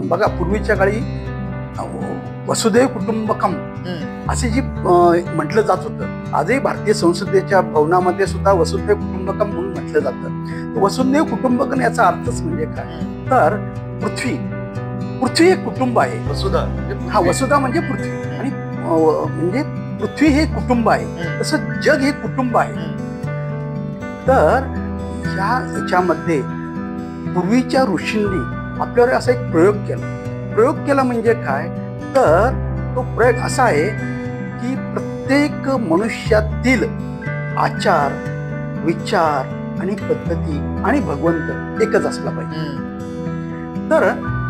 बघा पूर्वीच्या काळी अ, वसुधैव कुटुंबकम असे जी म्हटलं जात होतं. आजही भारतीय संसदेच्या भवनामध्ये सुद्धा वसुधैव कुटुंबकम म्हणून म्हटलं जातं. तर वसुधैव कुटुंबकम याचा अर्थच म्हणजे काय, तर पृथ्वी पृथ्वी एक कुटुंब आहे. वसुधा हा, वसुधा म्हणजे पृथ्वी आणि म्हणजे पृथ्वी हे कुटुंब आहे, तसं जग हे कुटुंब आहे. तर याच्यामध्ये पूर्वीच्या ऋषींनी आपल्यावर असा एक प्रयोग केला म्हणजे काय, तर तो प्रयोग असा आहे की प्रत्येक मनुष्यातील आचार, विचार आणि पद्धती आणि भगवंत एकच असला पाहिजे. तर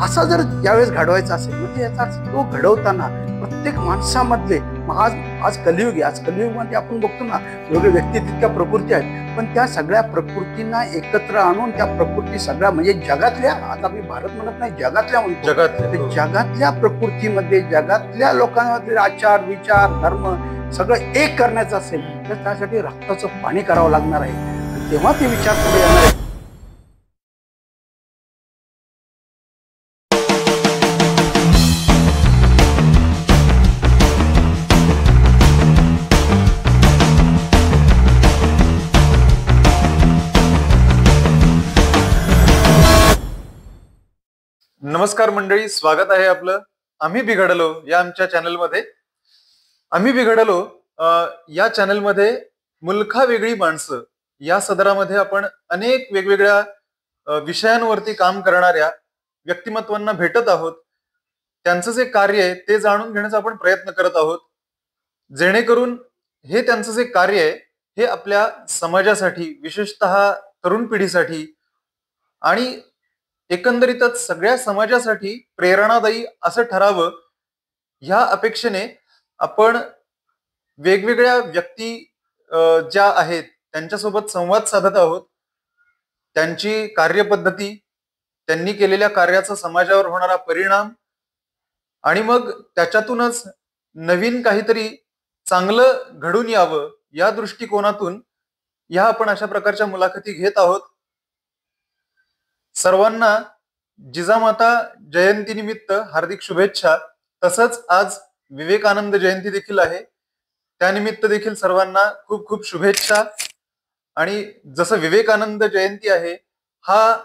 असा जर ज्यावेळेस घडवायचा असेल म्हणजे याचा तो घडवताना प्रत्येक माणसामधले आज कलियुग आहे. आज कलियुगमध्ये आपण बघतो ना, वेगळे व्यक्ती तितक्या प्रकृती आहेत, पण त्या सगळ्या प्रकृतींना एकत्र आणून त्या प्रकृती सगळ्या म्हणजे जगातल्या, आता मी भारत म्हणत नाही, जगातल्या म्हणतो, जगातल्या प्रकृतीमध्ये जगातल्या लोकांमधले आचार, विचार, धर्म सगळं एक करण्याचं असेल तर त्यासाठी रक्ताचं पाणी करावं लागणार आहे. तेव्हा ते विचार पुढे येणार आहे. नमस्कार मंडळी, स्वागत आहे आपलं आम्ही बिघडलो या आमच्या चॅनलमध्ये. आम्ही बिघडलो या चॅनलमध्ये मुलखा वेगळी माणसं या सदरामध्ये आपण अनेक वेगवेगळ्या विषयांवरती काम करणाऱ्या व्यक्तिमत्वांना भेटत आहोत. त्यांचं जे कार्य आहे ते जाणून घेण्याचा आपण प्रयत्न करत आहोत, जेणेकरून हे त्यांचं जे कार्य आहे हे आपल्या समाजासाठी, विशेषतः तरुण पिढीसाठी आणि एकंदरीतच सगळ्या समाजासाठी प्रेरणादायी असं ठरावं, ह्या अपेक्षेने आपण वेगवेगळ्या व्यक्ती ज्या आहेत त्यांच्यासोबत संवाद साधत आहोत. त्यांची कार्यपद्धती, त्यांनी केलेल्या कार्याचा समाजावर होणारा परिणाम आणि मग त्याच्यातूनच नवीन काहीतरी चांगलं घडून यावं या दृष्टिकोनातून ह्या आपण अशा प्रकारच्या मुलाखती घेत आहोत. सर्वांना जिजामाता जयंतीनिमित्त हार्दिक शुभेच्छा. तसंच आज विवेकानंद जयंती देखील आहे, त्यानिमित्त देखील सर्वांना खूप खूप शुभेच्छा. आणि जसं विवेकानंद जयंती आहे हा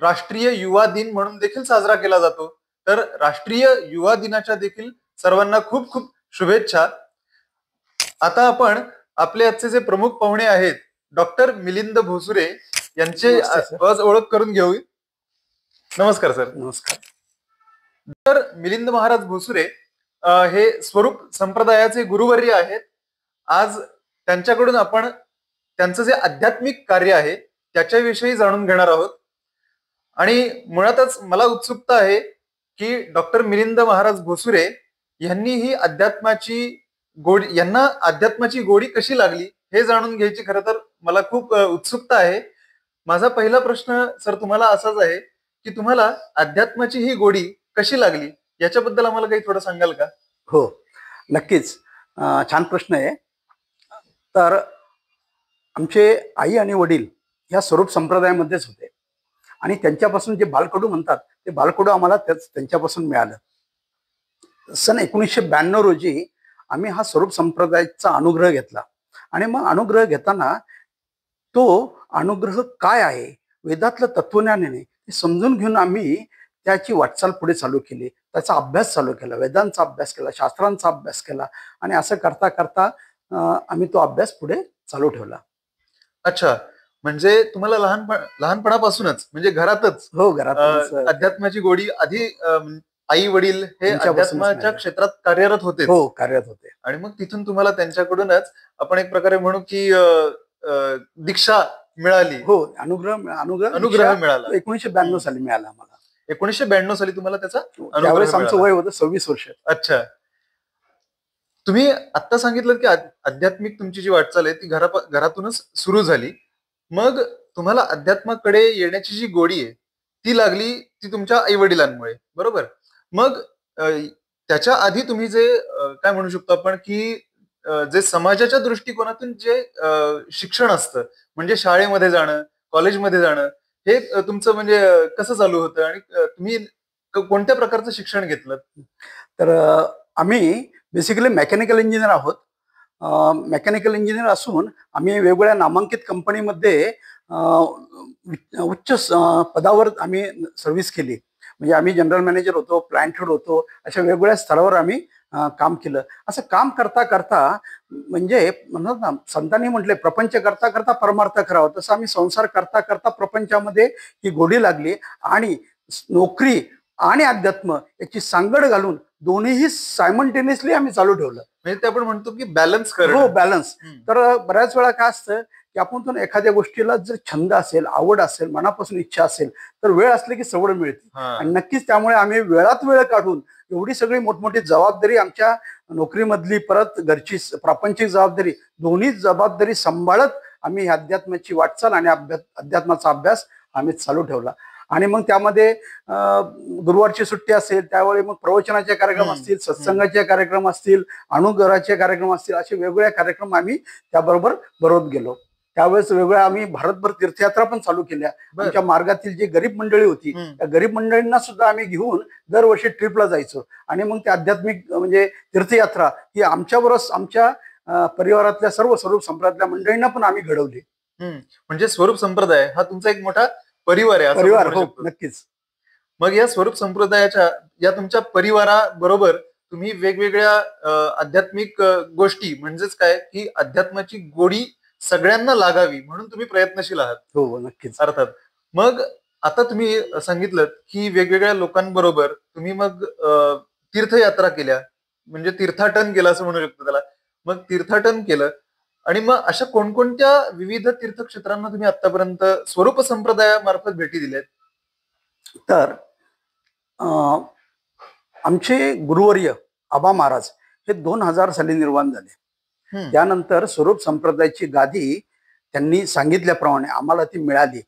राष्ट्रीय युवा दिन म्हणून देखील साजरा केला जातो, तर राष्ट्रीय युवा दिनाच्या देखील सर्वांना खूप खूप शुभेच्छा. आता आपण आपले आजचे जे प्रमुख पाहुणे आहेत डॉक्टर मिलिंद भोसुरे यांचे आज ओळख करून घेऊ. नमस्कार सर. नमस्कार. तर मिलिंद महाराज भोसुरे हे स्वरूप संप्रदायाचे गुरुवर्य आहेत. आज त्यांच्याकडून आपण त्यांचं जे आध्यात्मिक कार्य आहे त्याच्याविषयी जाणून घेणार आहोत. आणि मुळातच मला उत्सुकता आहे की डॉक्टर मिलिंद महाराज भोसुरे यांनी ही यांना अध्यात्माची गोडी कशी लागली हे जाणून घ्यायची खरं तर मला खूप उत्सुकता आहे. माझा पहिला प्रश्न सर तुम्हाला असाच आहे की तुम्हाला अध्यात्माची ही गोडी कशी लागली, याच्याबद्दल आम्हाला काही थोडं सांगाल का? हो, नक्कीच. छान प्रश्न आहे. तर आमचे आई आणि वडील या स्वरूप संप्रदायामध्येच होते आणि त्यांच्यापासून जे बालकडू म्हणतात ते बालकडू आम्हाला त्यांच्यापासून मिळालं. सन 1992 रोजी आम्ही हा स्वरूप संप्रदायाचा अनुग्रह घेतला आणि मग अनुग्रह घेताना तो अनुग्रह काय आहे, वेदातलं तत्वज्ञानाने ते समजून घेऊन आम्ही त्याची वाटचाल पुढे चालू केली. त्याचा अभ्यास चालू केला, वेदांचा अभ्यास केला, शास्त्रांचा अभ्यास केला आणि असं करता करता आम्ही तो अभ्यास पुढे चालू ठेवला. अच्छा, म्हणजे तुम्हाला लहानपणापासूनच म्हणजे घरातच हो, घरात अध्यात्माची गोडी आधी आई वडील हे अध्यात्माच्या क्षेत्रात कार्यरत होते. हो, कार्यरत होते आणि मग तिथून तुम्हाला त्यांच्याकडूनच आपण एक प्रकारे म्हणू की दीक्षा मिळाली. हो, अनुग्रह मिळाला. 1992 साली मिळाला आम्हाला. 1992 साली तुम्हाला त्याचा त्यावेळेस आमचं वय होतं 26 वर्ष. अच्छा, तुम्ही आता सांगितलं की आध्यात्मिक तुमची जी वाटचाल आहे ती घरातूनच सुरू झाली. मग तुम्हाला अध्यात्माकडे येण्याची जी गोडी आहे ती लागली ती तुमच्या आई वडिलांमुळे, बरोबर? मग त्याच्या आधी तुम्ही जे काय म्हणू शकतो आपण की जे समाजाच्या दृष्टिकोनातून जे शिक्षण असतं म्हणजे शाळेमध्ये जाणं, कॉलेजमध्ये जाणं, हे तुमचं म्हणजे कसं चालू होतं आणि तुम्ही कोणत्या प्रकारचं शिक्षण घेतलं? तर आम्ही बेसिकली मेकॅनिकल इंजिनियर आहोत. मेकॅनिकल इंजिनियर असून आम्ही वेगवेगळ्या नामांकित कंपनीमध्ये उच्च पदावर आम्ही सर्व्हिस केली. म्हणजे आम्ही जनरल मॅनेजर होतो, प्लॅन्ट हेड होतो, अशा वेगवेगळ्या स्तरावर आम्ही काम केलं. असं काम करता करता म्हणजे म्हणतात ना, संतांनी म्हटले प्रपंच करता करता परमार्थ करावा, तसं आम्ही संसार करता करता प्रपंचामध्ये ही गोडी लागली आणि नोकरी आणि अध्यात्म याची सांगड घालून दोन्हीही सायमल्टेनियसली आम्ही चालू ठेवलं. म्हणजे ते आपण म्हणतो की बॅलन्स हो, करणं. बॅलन्स. तर बऱ्याच वेळा काय असतं की आपण तो एखाद्या गोष्टीला जर छंद असेल, आवड असेल, मनापासून इच्छा असेल, तर वेळ असली की सवड मिळते. आणि नक्कीच त्यामुळे आम्ही वेळात वेळ काढून एवढी सगळी मोठमोठी जबाबदारी आमच्या नोकरीमधली, परत घरची प्रापंचिक जबाबदारी, दोन्ही जबाबदारी सांभाळत आम्ही अध्यात्माची वाटचाल आणि अध्यात्माचा अभ्यास आम्ही चालू ठेवला. आणि मग त्यामध्ये गुरुवारची सुट्टी असेल त्यावेळी मग प्रवचनाचे कार्यक्रम असतील, सत्संगाचे कार्यक्रम असतील, अनुग्रहाचे कार्यक्रम असतील, असे वेगवेगळे कार्यक्रम आम्ही त्याबरोबर बरोबर गेलो. त्यावेळेस वेगवेगळ्या आम्ही भारतभर तीर्थयात्रा पण चालू केल्या. आमच्या मार्गातील जी गरीब मंडळी होती त्या गरीब मंडळींना सुद्धा आम्ही घेऊन दरवर्षी ट्रिपला जायचो. आणि मग ते आध्यात्मिक म्हणजे तीर्थयात्रा ही आमच्याबरोबर आमच्या परिवारातल्या सर्व स्वरूप संप्रदायातल्या मंडळींना पण आम्ही घडवली. म्हणजे स्वरूप संप्रदाय हा तुमचा एक मोठा परिवार आहे, परिवार. हो, नक्कीच. मग या स्वरूप संप्रदायाच्या या तुमच्या परिवाराबरोबर तुम्ही वेगवेगळ्या आध्यात्मिक गोष्टी, म्हणजेच काय की अध्यात्माची गोडी सगळ्यांना लागावी म्हणून तुम्ही प्रयत्नशील आहात. हो, नक्कीच. अर्थात. मग आता तुम्ही सांगितलं की वेगवेगळ्या लोकांबरोबर तुम्ही मग तीर्थयात्रा केल्या, म्हणजे तीर्थाटन केलं असं म्हणू शकतो त्याला. मग तीर्थाटन केलं आणि मग अशा कोणकोणत्या विविध तीर्थक्षेत्रांना तुम्ही आतापर्यंत स्वरूप संप्रदायामार्फत भेटी दिल्यात? तर आमचे गुरुवर्य आबा महाराज हे 2000 साली निर्माण झाले. त्यानंतर स्वरूप संप्रदायाची गादी त्यांनी सांगितल्याप्रमाणे आम्हाला ती मिळाली.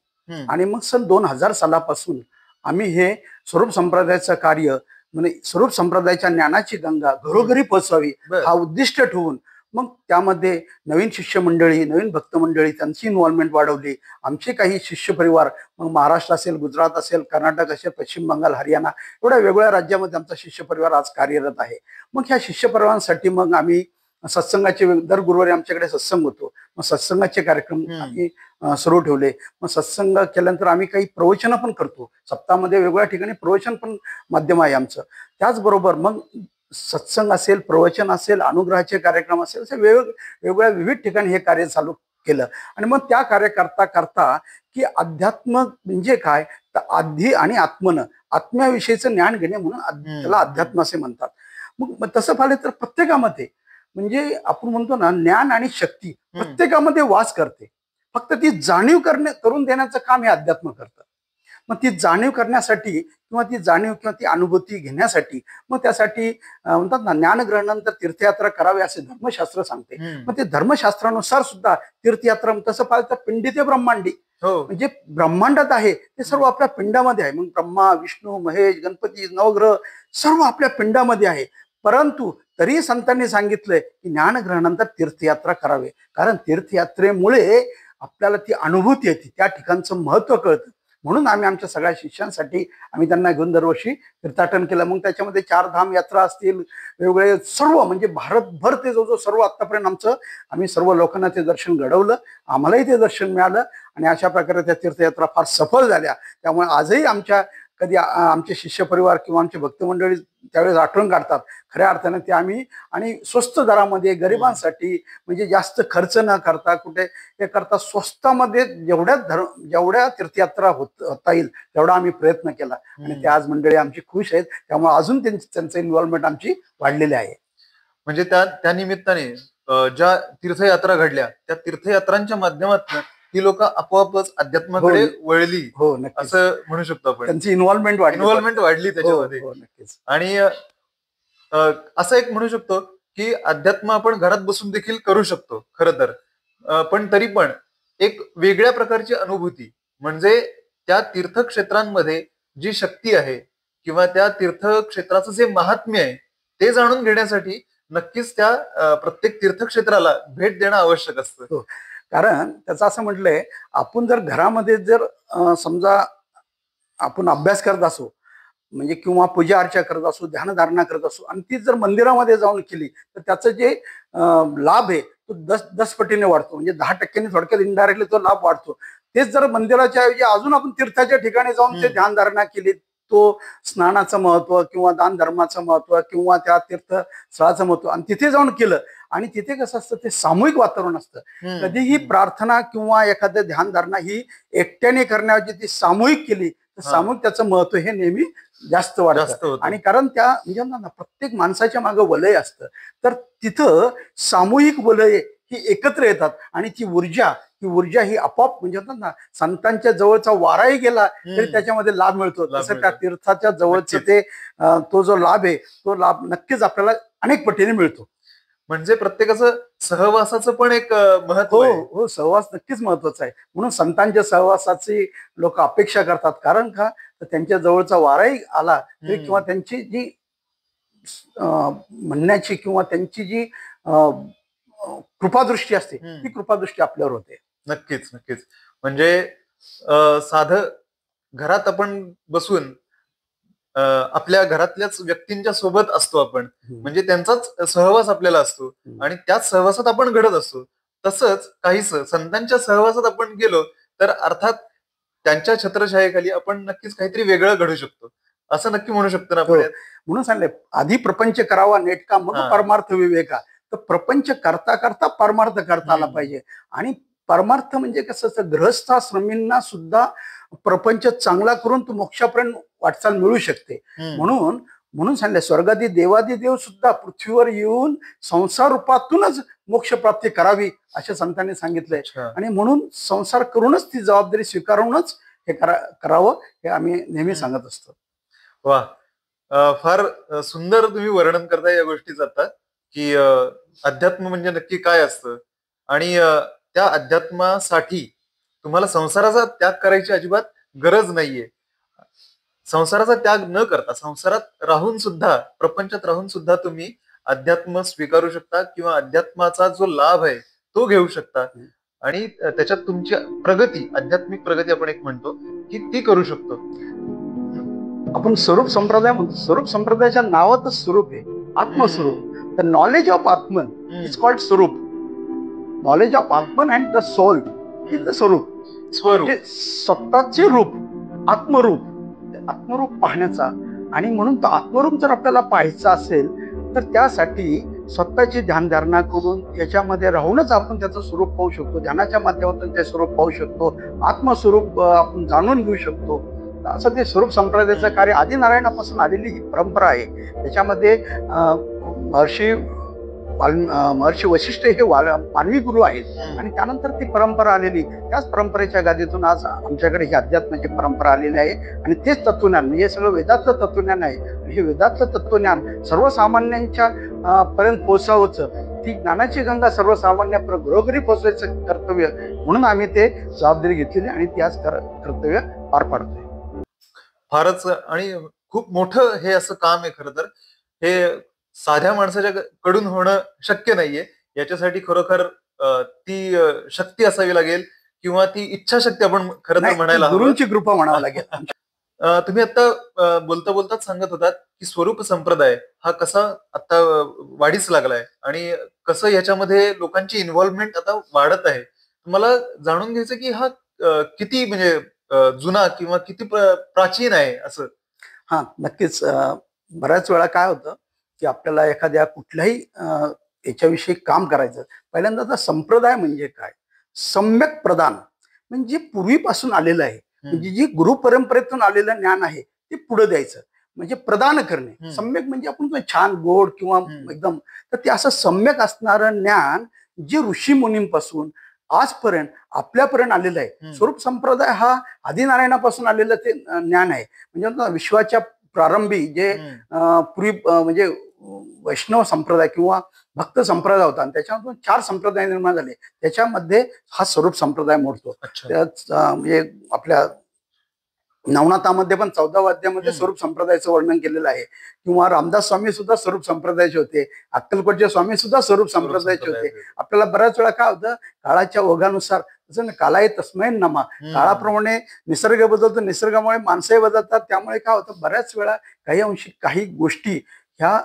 आणि मग सन 2000 सालापासून आम्ही हे स्वरूप संप्रदायाचं कार्य, म्हणजे स्वरूप संप्रदायाच्या ज्ञानाची गंगा घरोघरी पोहोचावी हा उद्दिष्ट ठेवून मग त्यामध्ये नवीन शिष्य मंडळी, नवीन भक्त मंडळी त्यांची इन्व्हॉल्वमेंट वाढवली. आमचे काही शिष्य परिवार मग महाराष्ट्र असेल, गुजरात असेल, कर्नाटक असेल, पश्चिम बंगाल, हरियाणा एवढ्या वेगवेगळ्या राज्यामध्ये आमचा शिष्य परिवार आज कार्यरत आहे. मग ह्या शिष्य परिवारांसाठी मग आम्ही सत्संगाचे दर गुरुवारी आमच्याकडे सत्संग होतो. मग सत्संगाचे कार्यक्रम आम्ही सुरू ठेवले. मग सत्संग केल्यानंतर आम्ही काही प्रवचन पण करतो. सप्ताहामध्ये वेगवेगळ्या ठिकाणी प्रवचन पण माध्यम आहे आमचं. त्याचबरोबर मग सत्संग असेल, प्रवचन असेल, अनुग्रहाचे कार्यक्रम असेल, असे वेगवेगळ्या विविध ठिकाणी हे कार्य चालू केलं. आणि मग त्या कार्य करता करता की अध्यात्म म्हणजे काय, तर आधी आणि आत्मनं आत्म्याविषयीचं ज्ञान घेणे म्हणून त्याला अध्यात्म असे म्हणतात. मग तसं पाहिलं तर प्रत्येकामध्ये म्हणजे आपण म्हणतो ना, ज्ञान आणि शक्ती प्रत्येकामध्ये वास करते. फक्त ती जाणीव करून देण्याचं काम हे अध्यात्म करतं. मग ती जाणीव करण्यासाठी किंवा ती जाणीव किंवा ती अनुभूती घेण्यासाठी मग त्यासाठी म्हणतात ना, ज्ञानग्रहणानंतर तीर्थयात्रा करावी असे धर्मशास्त्र सांगते. मग ते धर्मशास्त्रानुसार सुद्धा तीर्थयात्रा तसं पाहिलं तर पिंडी ते ब्रह्मांडी, म्हणजे ब्रह्मांडात आहे ते सर्व आपल्या पिंडामध्ये आहे. मग ब्रह्मा, विष्णू, महेश, गणपती, नवग्रह सर्व आपल्या पिंडामध्ये आहे. परंतु तरी संतांनी सांगितलंय की ज्ञानग्रहणानंतर तीर्थयात्रा करावे, कारण तीर्थयात्रेमुळे आपल्याला ती अनुभूती येते, त्या ठिकाणचं महत्व कळतं. म्हणून आम्ही आमच्या सगळ्या शिष्यांसाठी आम्ही त्यांना घेऊन दरवर्षी तीर्थाटन केलं. मग त्याच्यामध्ये 4 धाम यात्रा असतील, वेगवेगळे सर्व म्हणजे भारतभर ते जो सर्व आतापर्यंत आम्ही सर्व लोकांना ते दर्शन घडवलं. आम्हालाही ते दर्शन मिळालं आणि अशा प्रकारे त्या तीर्थयात्रा फार सफल झाल्या. त्यामुळे आजही कधी आमचे शिष्य परिवार किंवा आमचे भक्त मंडळी त्यावेळेस आठवण काढतात. खऱ्या अर्थाने ते आम्ही आणि स्वस्त दरामध्ये गरिबांसाठी, म्हणजे जास्त खर्च न करता कुठे हे करता स्वस्तामध्ये जेवढ्या तीर्थयात्रा होता येईल तेवढा आम्ही प्रयत्न केला. आणि ते आज मंडळी आमची खुश आहेत. त्यामुळे अजून त्यांचं इन्व्हॉल्वमेंट आमची वाढलेली आहे. म्हणजे त्या निमित्ताने ज्या तीर्थयात्रा घडल्या त्या तीर्थयात्रांच्या माध्यमातून ही लोक आपोआपच अध्यात्माकडे वळली. हो, नक्की असं म्हणू शकतो आपण. त्यांची इन्व्हॉल्वमेंट वाढली त्याच्यामध्ये. नक्कीच. आणि असं एक म्हणू शकतो की अध्यात्म आपण घरात बसून देखील करू शकतो खरं तर. पण तरी पण एक वेगळ्या प्रकारची अनुभूती म्हणजे त्या तीर्थक्षेत्रांमध्ये जी शक्ती आहे किंवा त्या तीर्थक्षेत्राचं जे महात्म्य आहे ते जाणून घेण्यासाठी नक्कीच त्या प्रत्येक तीर्थक्षेत्राला भेट देणं आवश्यक असतं. कारण त्याचं असं म्हटलंय, आपण जर घरामध्ये जर समजा आपण अभ्यास करत असो म्हणजे किंवा पूजा अर्चा करत असू, ध्यानधारणा करत असू, आणि ती जर मंदिरामध्ये जाऊन केली तर त्याचं जे लाभ आहे तो 10 पटीने वाढतो. म्हणजे 10% थोडक्यात इनडायरेक्टली तो लाभ वाढतो. तेच जर मंदिराच्या ऐवजी अजून आपण तीर्थाच्या ठिकाणी जाऊन ते ध्यानधारणा केली, तो स्नानाचं महत्व किंवा दान धर्माचं महत्व किंवा त्या तीर्थस्थळाचं महत्व आणि तिथे जाऊन केलं, आणि तिथे कसं असतं ते सामूहिक वातावरण असतं. कधीही प्रार्थना किंवा एखादं ध्यानधारणा ही एकट्याने करण्याऐवजी ती सामूहिक केली तर सामूहिक त्याचं महत्व हे नेहमी जास्त वाढतं. आणि कारण त्या म्हणजे ना प्रत्येक माणसाच्या मागे वलय असतं, तर तिथं सामूहिक वलय ही एकत्र येतात आणि ती ऊर्जा ही आपोआप म्हणजे ना संतांच्या जवळचा वाराही गेला तरी त्याच्यामध्ये लाभ मिळतो. तसं त्या तीर्थाच्या जवळचं ते तो जो लाभ आहे तो लाभ नक्कीच आपल्याला अनेक पटीने मिळतो. म्हणजे प्रत्येकाचं सहवासाचं पण एक महत्व आहे. हो, सहवास नक्कीच महत्वाचा आहे. म्हणून संतांच्या सहवासाची लोक अपेक्षा करतात. कारण का तर त्यांच्या जवळचा वाराही आला तरी किंवा त्यांची जी म्हणण्याची किंवा त्यांची जी कृपादृष्टी असते ती कृपादृष्टी आपल्यावर होते. नक्कीच नक्कीच. म्हणजे साधं घरात आपण बसून आपल्या घरातल्याच व्यक्तींच्या सोबत असतो आपण, म्हणजे त्यांचाच सहवास आपल्याला असतो आणि त्याच सहवासात आपण घडत असतो. तसंच काहीच संतांच्या सहवासात आपण गेलो तर अर्थात त्यांच्या छत्रछायेखाली आपण नक्कीच काहीतरी वेगळं घडू शकतो, असं नक्की म्हणू शकतो ना आपण. म्हणून सांगले आधी प्रपंच करावा नेटका मग परमार्थ विवेका. तर प्रपंच करता करता परमार्थ करता आला पाहिजे. आणि परमार्थ म्हणजे कसं गृहस्थाश्रमींना सुद्धा प्रपंच चांगला करून तो मोक्षापर्यंत वाटचाल मिळू शकते. म्हणून सांगले स्वर्गादी देवादी देव सुद्धा पृथ्वीवर येऊन संसार रूपातूनच मोक्ष प्राप्ती करावी अशा संतांनी सांगितलंय. आणि म्हणून संसार करूनच ती जबाबदारी स्वीकारूनच हे करावं हे आम्ही नेहमी सांगत असतो. वा, फार सुंदर तुम्ही वर्णन करताय या गोष्टीचं आता, की अध्यात्म म्हणजे नक्की काय असतं आणि त्या अध्यात्मासाठी तुम्हाला संसाराचा त्याग करायची अजिबात गरज नाहीये. संसाराचा त्याग न करता संसारात राहून सुद्धा प्रपंचात राहून सुद्धा तुम्ही अध्यात्म स्वीकारू शकता किंवा अध्यात्माचा जो लाभ आहे तो घेऊ शकता आणि त्याच्यात तुमची प्रगती, आध्यात्मिक प्रगती आपण एक म्हणतो की ती करू शकतो. आपण स्वरूप संप्रदाय म्हणतो. स्वरूप संप्रदायाच्या नावातच स्वरूप आहे, आत्मस्वरूप. The knowledge of atman is called swarup. Knowledge of atman and the soul is the swarup. स्वतःचे रूप, आत्मरूप पाहण्याचा. आणि म्हणून तो आत्मरूप जर आपल्याला पाहायचा असेल तर त्यासाठी स्वतःची ध्यानधारणा करून याच्यामध्ये राहूनच आपण त्याचं स्वरूप पाहू शकतो. ध्यानाच्या माध्यमातून ते स्वरूप पाहू शकतो, आत्मस्वरूप आपण जाणून घेऊ शकतो. असं ते स्वरूप संप्रदायाचं कार्य आदिनारायणापासून आलेली ही परंपरा आहे. त्याच्यामध्ये महर्षी वशिष्ठ हे मानवी गुरु आहेत आणि त्यानंतर ती परंपरा आलेली. त्याच परंपरेच्या गादीतून आज आमच्याकडे ही अध्यात्माची परंपरा आलेली आहे. आणि तेच तत्वज्ञान म्हणजे हे सगळं वेदातलं तत्वज्ञान आहे. आणि हे वेदातलं तत्वज्ञान सर्वसामान्यांच्या पर्यंत पोहोचावचं, ती ज्ञानाची गंगा सर्वसामान्य घरोघरी पोहोचवायचं कर्तव्य म्हणून आम्ही ते जबाबदारी घेतलेली आणि ती आज कर्तव्य पार पाडतोय. फारच आणि खूप मोठं हे असं काम आहे. खरं तर हे साध्या माणसाच्या कडून होणं शक्य नाहीये. याच्यासाठी खरोखर ती शक्ती असावी लागेल किंवा ती इच्छाशक्ती आपण खरं तर म्हणायला हवं, गुरूंची कृपा म्हणावं लागेल. तुम्ही आता बोलता बोलताच सांगत होतात की स्वरूप संप्रदाय हा कसा आता वाढीस लागलाय आणि कसं याच्यामध्ये लोकांची इन्व्हॉल्वमेंट आता वाढत आहे. मला जाणून घ्यायचं की हा किती म्हणजे जुना किंवा किती प्राचीन आहे असं. हा, नक्कीच. बऱ्याच वेळा काय होतं की आपल्याला एखाद्या कुठल्याही याच्याविषयी काम करायचं, पहिल्यांदा तर संप्रदाय म्हणजे काय, सम्यक प्रदान म्हणजे पूर्वीपासून आलेलं आहे. म्हणजे जी गुरु परंपरेतून आलेलं ज्ञान आहे ते पुढे द्यायचं म्हणजे प्रदान करणे. सम्यक म्हणजे आपण छान गोड किंवा एकदम, तर ते असं सम्यक असणारं ज्ञान जे ऋषी मुनींपासून आजपर्यंत आपल्यापर्यंत आलेलं आहे. स्वरूप संप्रदाय हा आदिनारायणापासून आलेलं ते ज्ञान आहे. म्हणजे विश्वाच्या प्रारंभी जे पूर्वी म्हणजे वैष्णव संप्रदाय किंवा भक्त संप्रदाय होता आणि त्याच्यामधून 4 संप्रदाय निर्माण झाले. त्याच्यामध्ये हा स्वरूप संप्रदाय मोडतो. म्हणजे आपल्या नवनाथामध्ये पण 14व्या अध्यायामध्ये स्वरूप संप्रदायाचं वर्णन केलेलं आहे. किंवा रामदास स्वामी सुद्धा स्वरूप संप्रदायाचे होते, अक्कलकोटचे स्वामी सुद्धा स्वरूप संप्रदायाचे होते. आपल्याला बऱ्याच वेळा काय होतं, काळाच्या ओघानुसार तसं काळाही तस्मै नमा, काळाप्रमाणे निसर्ग बदलतो, निसर्गामुळे माणसंही बदलतात. त्यामुळे काय होतं, बऱ्याच वेळा काही अंशी काही गोष्टी ह्या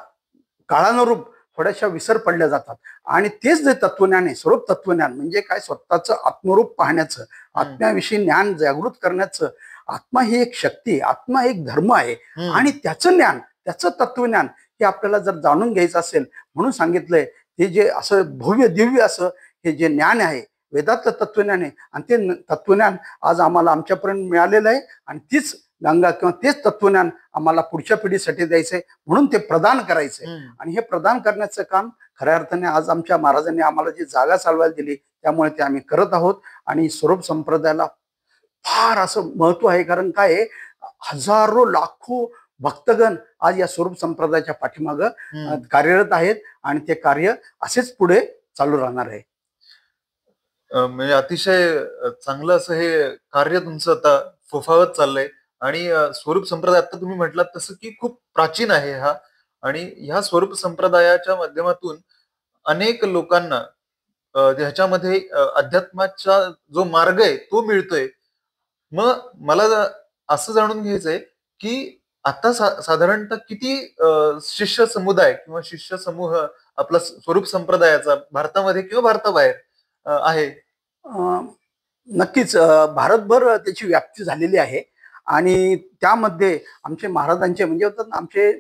काळानुरूप थोड्याशा विसर पडल्या जातात. आणि तेच जे तत्वज्ञान आहे, स्वरूप तत्वज्ञान म्हणजे काय, स्वतःचं आत्मरूप पाहण्याचं, आत्म्याविषयी ज्ञान जागृत करण्याचं. आत्मा ही एक शक्ती आहे, आत्मा एक धर्म आहे. आणि त्याचं ज्ञान, त्याचं तत्वज्ञान हे आपल्याला जर जाणून घ्यायचं असेल, म्हणून सांगितलंय ते जे असं भव्य दिव्य असं हे जे ज्ञान आहे, वेदातलं तत्वज्ञान आहे. आणि ते तत्वज्ञान आज आम्हाला आमच्यापर्यंत मिळालेलं आहे. आणि तीच गंगा किंवा तेच तत्वज्ञान आम्हाला पुढच्या पिढीसाठी द्यायचंय, म्हणून ते प्रदान करायचंय. आणि हे प्रदान करण्याचं काम खऱ्या अर्थाने आज आमच्या महाराजांनी आम्हाला जी जागा चालवायला दिली, त्यामुळे ते आम्ही करत आहोत. आणि स्वरूप संप्रदायाला फार असं महत्व आहे. कारण काय आहे, हजारो लाखो भक्तगण आज या स्वरूप संप्रदायाच्या पाठीमागं कार्यरत आहेत. आणि ते कार्य असेच पुढे चालू राहणार आहे. म्हणजे अतिशय चांगलं असं हे कार्य तुमचं आता फोफावत चाललंय. आणि स्वरूप संप्रदाय आता तुम्ही म्हटलात तसं की खूप प्राचीन आहे हा. आणि ह्या स्वरूप संप्रदायाच्या माध्यमातून अनेक लोकांना ह्याच्यामध्ये अध्यात्माचा जो मार्ग आहे तो मिळतोय. मग मला असं जाणून घ्यायचंय की आता साधारणतः किती शिष्य समुदाय किंवा शिष्य समूह आपला स्वरूप संप्रदायाचा भारतामध्ये किंवा भारताबाहेर आहे? नक्कीच भारतभर त्याची व्याप्ती झालेली आहे. आणि त्यामध्ये आमचे महाराजांचे म्हणजे होतात ना, आमचे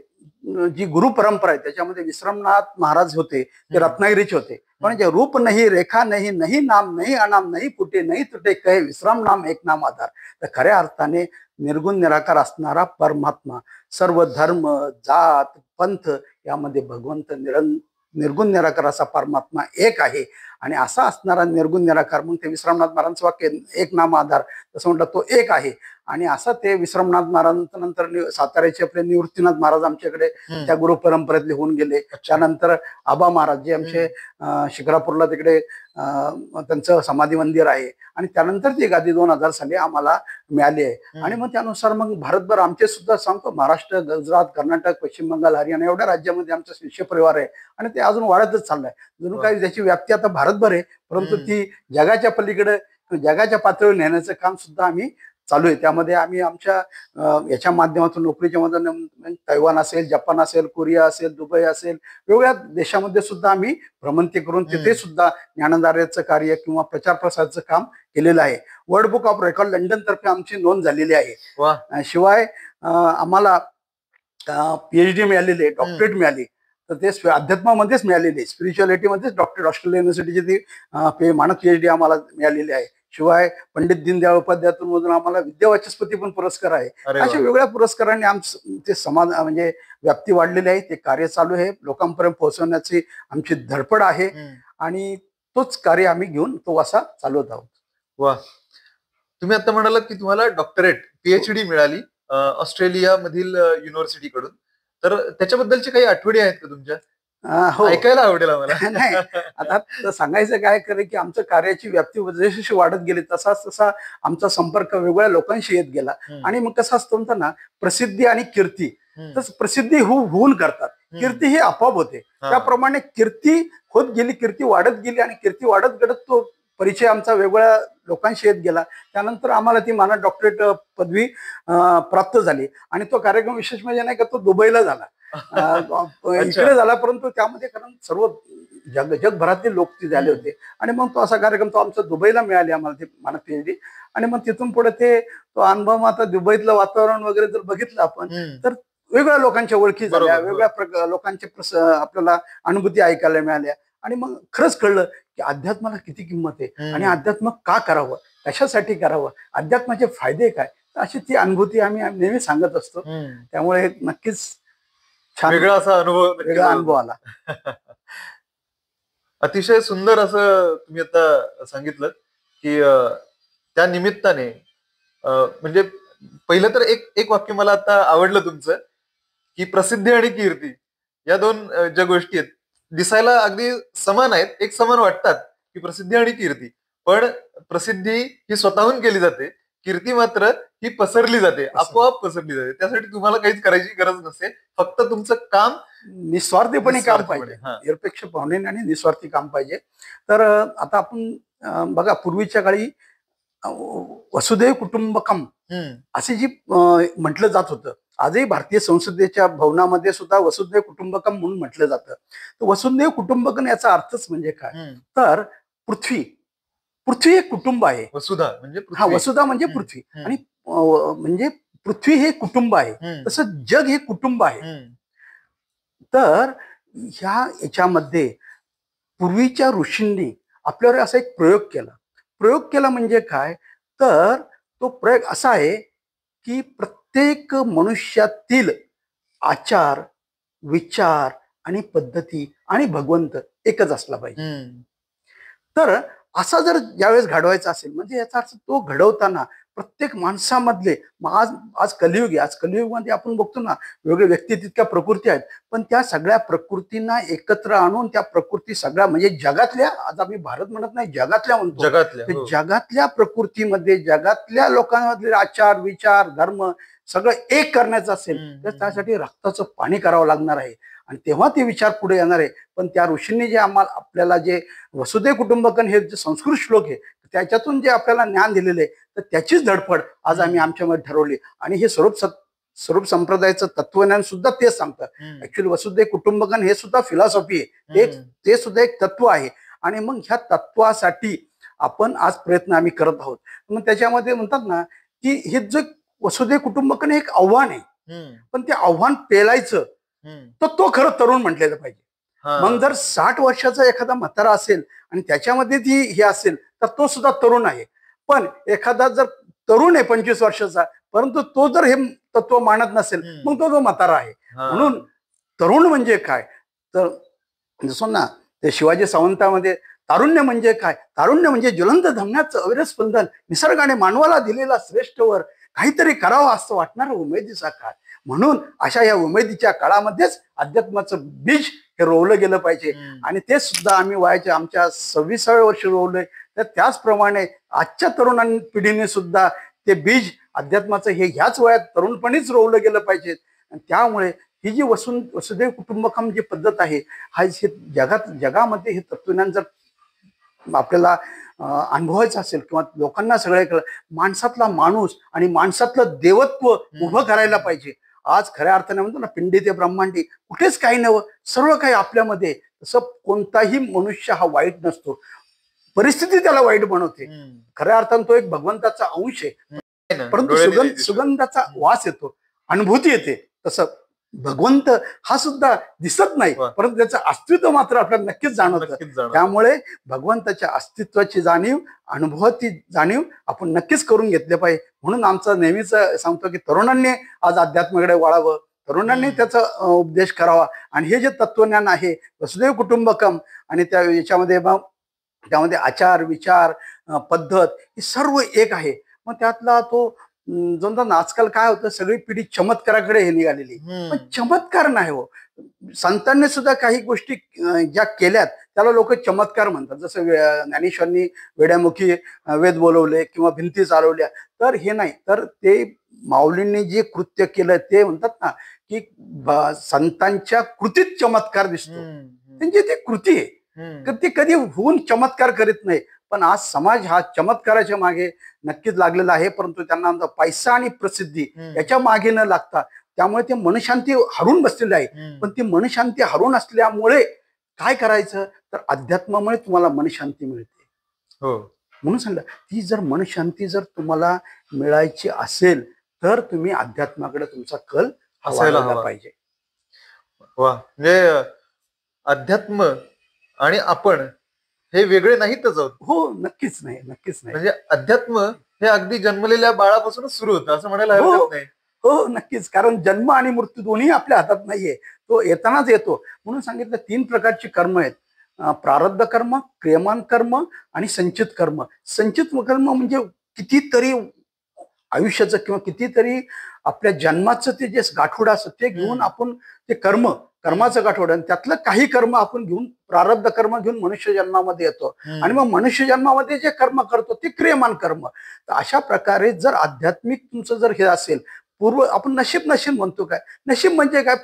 जी गुरु परंपरा आहे त्याच्यामध्ये विश्रामनाथ महाराज होते, ते रत्नागिरीचे होते. म्हणजे रूप नाही, रेखा नाही, नाही नाम नाही, अनाम नाही, फुटे नाही तुटे, कहे विश्राम नाम एक नाम आधार. तर खऱ्या अर्थाने निर्गुण निराकार असणारा परमात्मा, सर्व धर्म जात पंथ यामध्ये भगवंत निर्गुण निराकार असा परमात्मा एक आहे. आणि असा असणारा निर्गुण निराकार, मग ते विश्रामनाथ महाराजांचं वाक्य एक नाम आधार, तसं म्हटलं तो एक आहे. आणि असं ते विश्रामनाथ महाराजांनंतर साताऱ्याचे आपले निवृत्तीनाथ महाराज आमच्याकडे त्या गुरु परंपरेतले होऊन गेले. त्यानंतर आबा महाराज जे आमचे शिक्रापूरला तिकडे त्यांचं समाधी मंदिर आहे. आणि त्यानंतर ती गादी 2000 साली आम्हाला मिळाली आहे. आणि मग त्यानुसार मग भारतभर आमचे सुद्धा सांगतो, महाराष्ट्र, गुजरात, कर्नाटक, पश्चिम बंगाल, हरियाणा एवढ्या राज्यामध्ये आमचा शिष्य परिवार आहे. आणि ते अजून वाढतच चाललंय. जणू काही त्याची व्याप्ती आता भारतभर आहे, परंतु ती जगाच्या पलीकडे, जगाच्या पातळीवर नेण्याचं काम सुद्धा आम्ही चालू आहे. त्यामध्ये आम्ही आमच्या याच्या माध्यमातून, नोकरीच्या माध्यमातून तैवान असेल, जपान असेल, कोरिया असेल, दुबई असेल, वेगवेगळ्या देशामध्ये सुद्धा आम्ही भ्रमंती करून तिथे सुद्धा ज्ञानधारेचं कार्य किंवा प्रचार प्रसाराचं काम केलेलं आहे. World book of record London तर्फे आमची नोंद झालेली आहे. शिवाय आम्हाला PhD मिळालेली आहे, डॉक्टरेट मिळाली, तर ते अध्यात्मामध्येच मिळालेली आहे. स्पिरिच्युअलिटीमध्येच डॉक्टर ऑस्ट्रेलिया युनिव्हर्सिटीची ती मानद PhD आम्हाला मिळालेली आहे. शिवाय पंडित दीनदयाळ उपाध्यायतून मधून आम्हाला विद्यावाचस्पती पण पुरस्कार आहे. अशा वेगळ्या पुरस्कारांनी आमचं ते समाज म्हणजे व्याप्ती वाढलेली आहे. ते कार्य चालू आहे, लोकांपर्यंत पोहोचवण्याची आमची धडपड आहे. आणि तोच कार्य आम्ही घेऊन तो असा चालवत आहोत. वा, तुम्ही आता म्हणालात की तुम्हाला डॉक्टरेट PhD मिळाली ऑस्ट्रेलिया मधील युनिव्हर्सिटीकडून. तर त्याच्याबद्दलची काही आठवणी आहेत का तुमच्या? हो, ऐकायला आवडेल आम्हाला. नाही आता सांगायचं काय करे की आमचं कार्याची व्याप्ती जशी वाढत गेली तसा आमचा संपर्क वेगवेगळ्या लोकांशी येत गेला. आणि मग कसं असतं म्हणतात ना, प्रसिद्धी आणि कीर्ती, तर प्रसिद्धी होऊन करतात, कीर्ती ही आपोआप होते. त्याप्रमाणे कीर्ती होत गेली, कीर्ती वाढत गेली. आणि कीर्ती वाढत घडत तो परिचय आमचा वेगवेगळ्या लोकांशी येत गेला. त्यानंतर आम्हाला ती मानद डॉक्टरेट पदवी प्राप्त झाली. आणि तो कार्यक्रम विशेष म्हणजे नाही का, तो दुबईला झाला, इकडे झाला, परंतु त्यामध्ये कारण सर्व जगभरातले लोक ते झाले होते. आणि मग तो असा कार्यक्रम तो आमचा दुबईला मिळाले आम्हाला ते मानद PhD. आणि मग तिथून पुढे तो अनुभव, आता दुबईतलं वातावरण वगैरे जर बघितलं आपण, तर वेगवेगळ्या लोकांच्या ओळखी झाल्या, वेगवेगळ्या लोकांचे आपल्याला अनुभूती ऐकायला मिळाल्या. आणि मग खरंच कळलं की अध्यात्माला किती किंमत आहे, आणि अध्यात्म का करावं, कशासाठी करावं, अध्यात्माचे फायदे काय, अशी ती अनुभूती आम्ही नेहमी सांगत असतो. त्यामुळे नक्कीच छान वेगळा असा अनुभव आला. अतिशय सुंदर असं तुम्ही आता सांगितलं की त्या निमित्ताने म्हणजे पहिलं तर एक वाक्य मला आता आवडलं तुमचं, की प्रसिद्धी आणि कीर्ती या दोन ज्या गोष्टी आहेत दिसायला अगदी समान आहेत, एक समान वाटतात की प्रसिद्धी आणि कीर्ती. पण प्रसिद्धी ही स्वतःहून केली जाते, कीर्ती मात्र ही पसरली जाते, आपोआप पसरली जाते. त्यासाठी तुम्हाला काहीच करायची गरज नसते. फक्त तुमचं काम निस्वार्थीपणे काम निस्वार्थीपणे, पाहिजे, हा. निरपेक्ष भावनेने आणि निस्वार्थी काम पाहिजे. तर आता आपण बघा पूर्वीच्या काळी वसुधैव कुटुंबकम असे जी म्हटलं जात होतं. आजही भारतीय संसदेच्या भवनामध्ये सुद्धा वसुधैव कुटुंबकम म्हणून म्हटलं जातं. तर वसुधैव कुटुंबकम याचा अर्थच म्हणजे काय, तर पृथ्वी पृथ्वी एक कुटुंब आहे. वसुधा म्हणजे हा, वसुधा म्हणजे पृथ्वी, आणि म्हणजे पृथ्वी हे कुटुंब आहे, तसं जग हे कुटुंब आहे. तर ह्या याच्यामध्ये पूर्वीच्या ऋषींनी आपल्यावर असा एक प्रयोग केला म्हणजे काय, तर तो प्रयोग असा आहे की प्रत्येक मनुष्यातील आचार, विचार आणि पद्धती आणि भगवंत एकच असला पाहिजे. तर असा जर ज्यावेळेस घडवायचा असेल, म्हणजे याचा अर्थ तो घडवताना प्रत्येक माणसामधले आज आज कलियुग आहे, आज कलियुगमध्ये आपण बघतो ना, वेगळे व्यक्ती तितक्या प्रकृती आहेत, पण त्या सगळ्या प्रकृतींना एकत्र आणून त्या प्रकृती सगळ्या म्हणजे जगातल्या, आज आम्ही भारत म्हणत नाही, जगातल्या म्हणतो, जगातल्या जगातल्या प्रकृतीमध्ये जगातल्या लोकांमधले आचार, विचार, धर्म सगळं एक करण्याचं असेल तर त्यासाठी रक्ताचं पाणी करावं लागणार आहे, आणि तेव्हा ते विचार पुढे येणार आहे. पण त्या ऋषींनी जे आपल्याला जे वसुधैव कुटुंबकम हे जे संस्कृत श्लोक आहे त्याच्यातून जे आपल्याला ज्ञान दिलेलं आहे, तर त्याचीच धडपड आज आम्ही आमच्यामध्ये ठरवली. आणि हे स्वरूप संप्रदायाचं तत्वज्ञान सुद्धा तेच सांगतं. ऍक्च्युअली वसुधैव कुटुंबकम हे सुद्धा फिलॉसॉफी आहे, ते सुद्धा एक तत्व आहे. आणि मग ह्या तत्वासाठी आपण आज प्रयत्न आम्ही करत आहोत. मग त्याच्यामध्ये म्हणतात ना की हे जे वसुधैव कुटुंबकम एक आव्हान आहे, पण ते आव्हान पेलायचं तर तो खरं तरुण म्हटलेलं पाहिजे. मग जर 60 वर्षाचा एखादा म्हातारा असेल आणि त्याच्यामध्ये ती हे असेल तर तो सुद्धा तरुण आहे. पण एखादा जर तरुण आहे 25 वर्षाचा, परंतु तो जर हे तत्व मानत नसेल, मग तो म्हातारा आहे. म्हणून तरुण म्हणजे काय, तर जसं ना ते शिवाजी सावंतामध्ये तारुण्य म्हणजे काय, तारुण्य म्हणजे ज्वलंत धमन्याचं अविरत स्पंदन, निसर्गाने मानवाला दिलेला श्रेष्ठ वर, काहीतरी करावं असं वाटणारा उमेदीचा काळ. म्हणून अशा या उमेदीच्या काळामध्येच अध्यात्माचं बीज हे रोवलं गेलं पाहिजे. आणि ते सुद्धा आम्ही वयाच्या आमच्या 26व्या वर्षी रोवलंय. तर त्याचप्रमाणे आजच्या तरुण पिढीने सुद्धा ते बीज अध्यात्माचं हे ह्याच वयात तरुणपणीच रोवलं गेलं पाहिजे. त्यामुळे ही जी वसुधैव कुटुंबकम जी पद्धत आहे, हा जगामध्ये हे तत्वज्ञान जर आपल्याला अनुभवायचं असेल किंवा लोकांना सगळ्या माणसातला माणूस आणि माणसातलं देवत्व उभं करायला पाहिजे. आज खऱ्या अर्थाने म्हणतो ना, पिंडी ते ब्रह्मांडी कुठेच काही नवं, सर्व काही आपल्यामध्ये. तसं कोणताही मनुष्य हा वाईट नसतो, परिस्थिती त्याला वाईट बनवते. खऱ्या अर्थाने तो एक भगवंताचा अंश आहे, परंतु सुगंधाचा वास येतो, अनुभूती येते. तसं भगवंत हा सुद्धा दिसत नाही, परंतु त्याचं अस्तित्व मात्र आपल्याला नक्कीच जाणवतं. त्यामुळे भगवंताच्या अस्तित्वाची जाणीव, अनुभवाची जाणीव आपण नक्कीच करून घेतले पाहिजे. म्हणून आमचं नेहमीच सांगतो की तरुणांनी आज अध्यात्माकडे वळावं, तरुणांनी त्याचा उपदेश करावा. आणि हे जे तत्वज्ञान आहे वसुधैव कुटुंबकम, आणि त्यामध्ये आचार, विचार, पद्धत हे सर्व एक आहे. मग त्यातला तो जमतात ना, आजकाल काय होतं, सगळी पिढी चमत्काराकडे हे निघालेली, पण चमत्कार नाही हो. संतांनी सुद्धा काही गोष्टी ज्या केल्यात त्याला लोक चमत्कार म्हणतात. जसं ज्ञानेश्वरांनी वेड्यामुखी वेद बोलवले किंवा भिंती चालवल्या, तर हे नाही. तर ते माऊलींनी जे कृत्य केलं ते म्हणतात ना की संतांच्या कृतीत चमत्कार दिसतो, त्यांची ती कृती आहे, ते कधी होऊन चमत्कार करीत नाही. पण आज समाज हा चमत्काराच्या मागे नक्कीच लागलेला आहे, परंतु त्यांना पैसा आणि प्रसिद्धी याच्या मागे न लागता त्यामुळे ते मनशांती हरून बसलेले आहे. पण ती मनशांती हरून असल्यामुळे काय करायचं, तर अध्यात्मामुळे तुम्हाला मनशांती मिळते. म्हणून सांगा, ती जर मनशांती जर तुम्हाला मिळायची असेल तर तुम्ही अध्यात्माकडे तुमचा कल हवायला पाहिजे. वा, म्हणजे अध्यात्म आणि आपण हे वेगळे नाहीतच आहोत. हो, नक्कीच नाही, नक्कीच नाही. म्हणजे अध्यात्म हे अगदी जन्मलेल्या बाळापासूनच सुरू होतं असं म्हणायला हरकत नाही. हो, नक्कीच. कारण जन्म आणि मृत्यू दोन्ही आपल्या हातात नाहीये, तो येतानाच येतो. म्हणून सांगितलं 3 प्रकारची कर्म आहेत, प्रारब्ध कर्म, क्रियमान कर्म आणि संचित कर्म. संचित कर्म म्हणजे कितीतरी आयुष्याचं किंवा कितीतरी आपल्या जन्माचं ते जे गाठोडं असतं ते घेऊन आपण ते कर्माचं गाठोडं आणि त्यातलं काही कर्म आपण घेऊन प्रारब्ध कर्म घेऊन मनुष्य जन्मामध्ये येतो आणि मग मनुष्य जन्मामध्ये जे कर्म करतो ते क्रियमान कर्म. तर अशा प्रकारे जर आध्यात्मिक तुमचं जर हे असेल आपण नशीब म्हणतो. काय नशीब म्हणजे काय?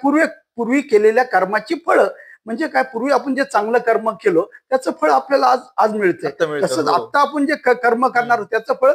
पूर्वी केलेल्या कर्माची फळं. म्हणजे काय? पूर्वी आपण जे चांगलं कर्म केलं त्याचं फळ आपल्याला आज मिळतंय. तसंच आता आपण जे कर्म करणार त्याचं फळ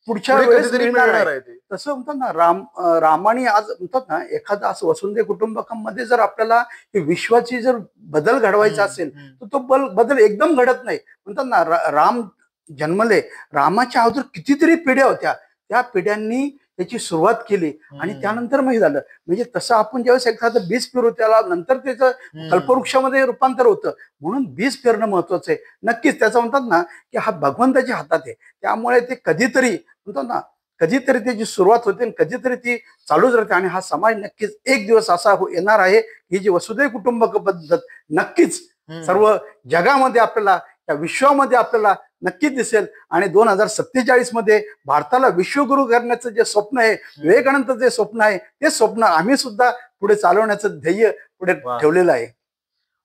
पुढच्या वेळेस मिळणार आहे. तसं म्हणतात ना रामाने आज म्हणतात ना एखादा असं वसुंधे कुटुंबकमध्ये जर आपल्याला विश्वाची जर बदल घडवायचा असेल तर तो बदल एकदम घडत नाही. म्हणतात ना राम जन्मले, रामाच्या अगोदर कितीतरी पिढ्या होत्या, त्या पिढ्यांनी त्याची सुरुवात केली आणि त्यानंतर मग झालं. म्हणजे तसं आपण ज्यावेळेस एखादं बीज पेरू त्याला नंतर त्याचं कल्पवृक्षामध्ये रूपांतर होतं. म्हणून बीज पेरणं महत्वाचं आहे. नक्कीच त्याचं म्हणतात ना की हा भगवंताच्या हातात आहे. त्यामुळे ते कधीतरी म्हणतात ना कधीतरी त्याची सुरुवात होते आणि कधीतरी ती चालूच राहते. आणि हा समाज नक्कीच एक दिवस असा येणार आहे ही जी वसुधैव कुटुंबक पद्धत नक्कीच सर्व जगामध्ये आपल्याला या विश्वामध्ये आपल्याला नक्कीच दिसेल. आणि 2047 मध्ये भारताला विश्वगुरु करण्याचं जे स्वप्न आहे, विवेकानंद जे स्वप्न आहे, ते स्वप्न आम्ही सुद्धा पुढे चालवण्याचं ध्येय पुढे ठेवलेलं आहे.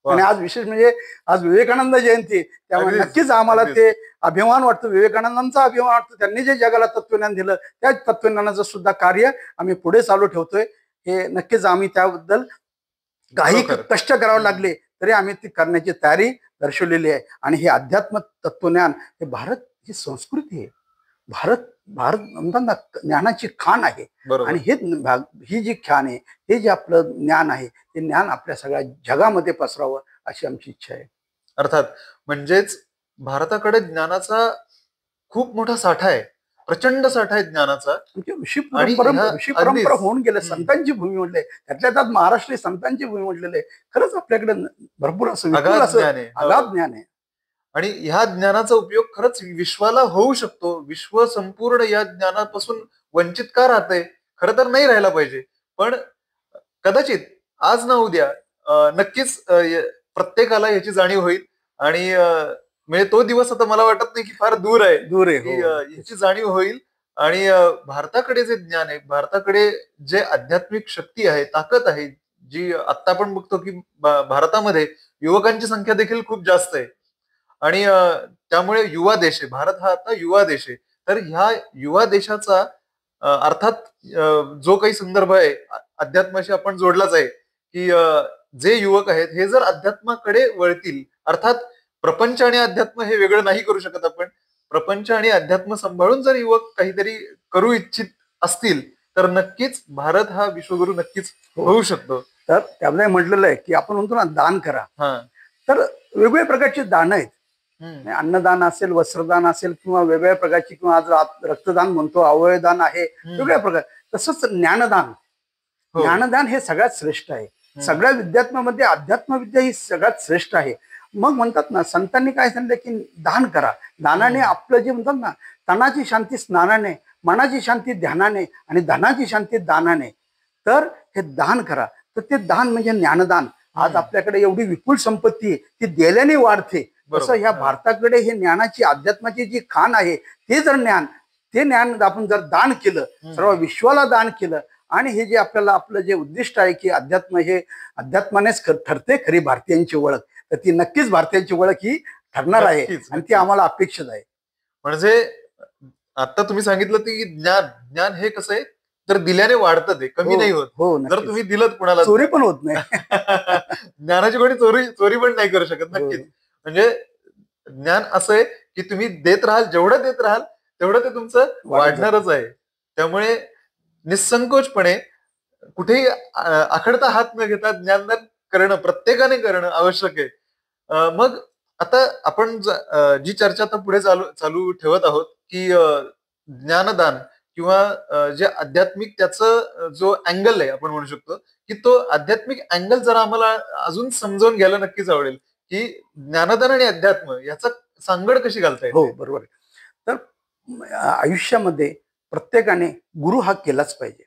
आणि आज विशेष म्हणजे आज विवेकानंद जयंती, त्यामुळे नक्कीच आम्हाला ते अभिमान वाटतो, विवेकानंदांचा अभिमान वाटतो. त्यांनी जे जगाला तत्वज्ञान दिलं त्या तत्वज्ञानाचं सुद्धा कार्य आम्ही पुढे चालू ठेवतोय. हे नक्कीच आम्ही त्याबद्दल काही कष्ट करावे लागले तरी आम्ही ती करण्याची तयारी दर्शवलेली आहे. आणि हे अध्यात्म तत्वज्ञान हे भारत ही संस्कृती आहे. भारत म्हणतात ना ज्ञानाची खाण आहे. आणि ही जी खाण आहे, हे जे आपलं ज्ञान आहे, ते ज्ञान आपल्या सगळ्या जगामध्ये पसरावं अशी आमची इच्छा आहे. अर्थात म्हणजेच भारताकडे ज्ञानाचा खूप मोठा साठा आहे, प्रचंड साठा आहे ज्ञानाचा. म्हणजे ऋषी परंपरा होऊन गेले, संतांची भूमी म्हटले, त्यातल्या त्यात महाराष्ट्रीय संतांची भूमी म्हटलेले. खरंच आपल्याकडे भरपूर असं अगाध ज्ञान आहे. आणि ह्या ज्ञानाचा उपयोग खरंच विश्वाला होऊ शकतो. विश्व संपूर्ण या ज्ञानापासून वंचित का राहतंय? खरं तर नाही राहायला पाहिजे, पण कदाचित आज ना उद्या नक्कीच प्रत्येकाला याची जाणीव होईल. आणि म्हणजे तो दिवस आता मला वाटत नाही की फार दूर आहे. याची जाणीव होईल. आणि भारताकडे जे ज्ञान आहे, भारताकडे जे आध्यात्मिक शक्ती आहे, ताकद आहे, जी आता आपण बघतो की भारतामध्ये युवकांची संख्या देखील खूप जास्त आहे. आणि त्यामुळे युवा देश आहे भारत, हा आता युवा देश आहे. तर ह्या युवा देशाचा अर्थात जो काही संदर्भ आहे अध्यात्माशी आपण जोडलाच आहे की जे युवक आहेत हे जर अध्यात्माकडे वळतील, अर्थात प्रपंच आणि अध्यात्म हे वेगळं नाही करू शकत आपण. प्रपंच आणि अध्यात्म सांभाळून जर युवक काहीतरी करू इच्छित असतील तर नक्कीच भारत हा विश्वगुरु नक्कीच होऊ शकतो. तर त्यामध्ये म्हटलेलं आहे की आपण म्हणतो ना दान करा. तर वेगवेगळ्या प्रकारची दान आहेत. अन्नदान असेल, वस्त्रदान असेल, किंवा वेगवेगळ्या प्रकारची, किंवा आज रक्तदान म्हणतो, अवयवदान आहे, वेगवेगळ्या प्रकार. तसंच ज्ञानदान हे सगळ्यात श्रेष्ठ आहे. सगळ्या विद्यात्मामध्ये अध्यात्मविद्या ही सगळ्यात श्रेष्ठ आहे. मग म्हणतात ना संतांनी काय सांगितलं की दान करा. दानाने आपलं जे म्हणतात ना तनाची शांती स्नानाने, मनाची शांती ध्यानाने आणि धनाची शांती दानाने. तर हे दान करा. तर ते दान म्हणजे ज्ञानदान. आज आपल्याकडे एवढी विपुल संपत्ती आहे, ती दिल्याने वाढते. तसं ह्या भारताकडे हे ज्ञानाची, अध्यात्माची जी खाण आहे, ते ज्ञान आपण जर दान केलं, सर्व विश्वाला दान केलं, आणि हे जे आपलं जे उद्दिष्ट आहे की अध्यात्म, हे अध्यात्मानेच ठरते खरी भारतीयांची ओळख, तर ती नक्कीच भारतीयांची ओळख ही ठरणार आहे आणि ती आम्हाला अपेक्षित आहे. म्हणजे आता तुम्ही सांगितलं की ज्ञान हे कसं आहे तर दिल्याने वाढतं, ते कमी नाही होत. जर तुम्ही दिलं कुणाला, चोरी पण होत नाही. ज्ञानाची कोणी चोरी पण नाही करू शकत. नक्कीच. म्हणजे ज्ञान असं आहे की तुम्ही देत राहाल, जेवढं देत राहाल तेवढं ते तुमचं वाढणारच आहे. त्यामुळे निसंकोचपणे कुठेही आखडता हात न घेता ज्ञानदान करणं प्रत्येकाने करणं आवश्यक आहे. मग आता आपण जी चर्चा आता पुढे चालू ठेवत आहोत की ज्ञानदान किंवा जे आध्यात्मिक त्याचं जो अँगल आहे, आपण म्हणू शकतो की तो आध्यात्मिक अँगल जरा आम्हाला अजून समजावून घ्यायला नक्कीच आवडेल की ज्ञानदान आणि अध्यात्म याचा सांगड कशी घालता येईल. हो, बरोबर आहे. तर आयुष्यामध्ये प्रत्येकाने गुरु हा केलाच पाहिजे.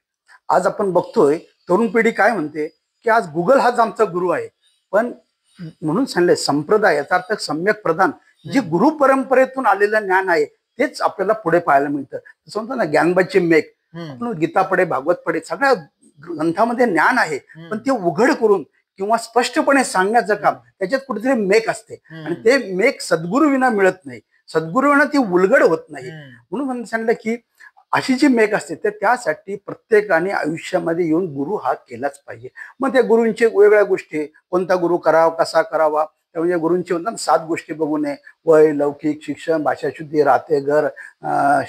आज आपण बघतोय तरुण पिढी काय म्हणते की आज गुगल हाच आमचा गुरु आहे. पण म्हणून सांगले संप्रदाय, याचा अर्थ सम्यक प्रदान, जे गुरु परंपरेतून आलेलं ज्ञान आहे तेच आपल्याला पुढे पाहायला मिळतं. समजा ना ज्ञानबाचे मेघ, आपण गीता पडे, भागवत पडे, सगळ्या ग्रंथामध्ये ज्ञान आहे, पण ते उघड करून किंवा स्पष्टपणे सांगण्याचं काम त्याच्यात कुठेतरी मेक असते, आणि ते मेक सद्गुरू विना मिळत नाही, सद्गुरू विना ती उलगड होत नाही. म्हणून सांगितलं की अशी जी मेक असते तर त्यासाठी प्रत्येकाने आयुष्यामध्ये येऊन गुरु हा केलाच पाहिजे. मग त्या गुरूंचे वेगवेगळ्या गोष्टी, कोणता गुरु करावा, कसा करावा, म्हणजे गुरूंची म्हणतात 7 गोष्टी बघू नये, वय, लौकिक, शिक्षण, भाषाशुद्धी, राहते घर,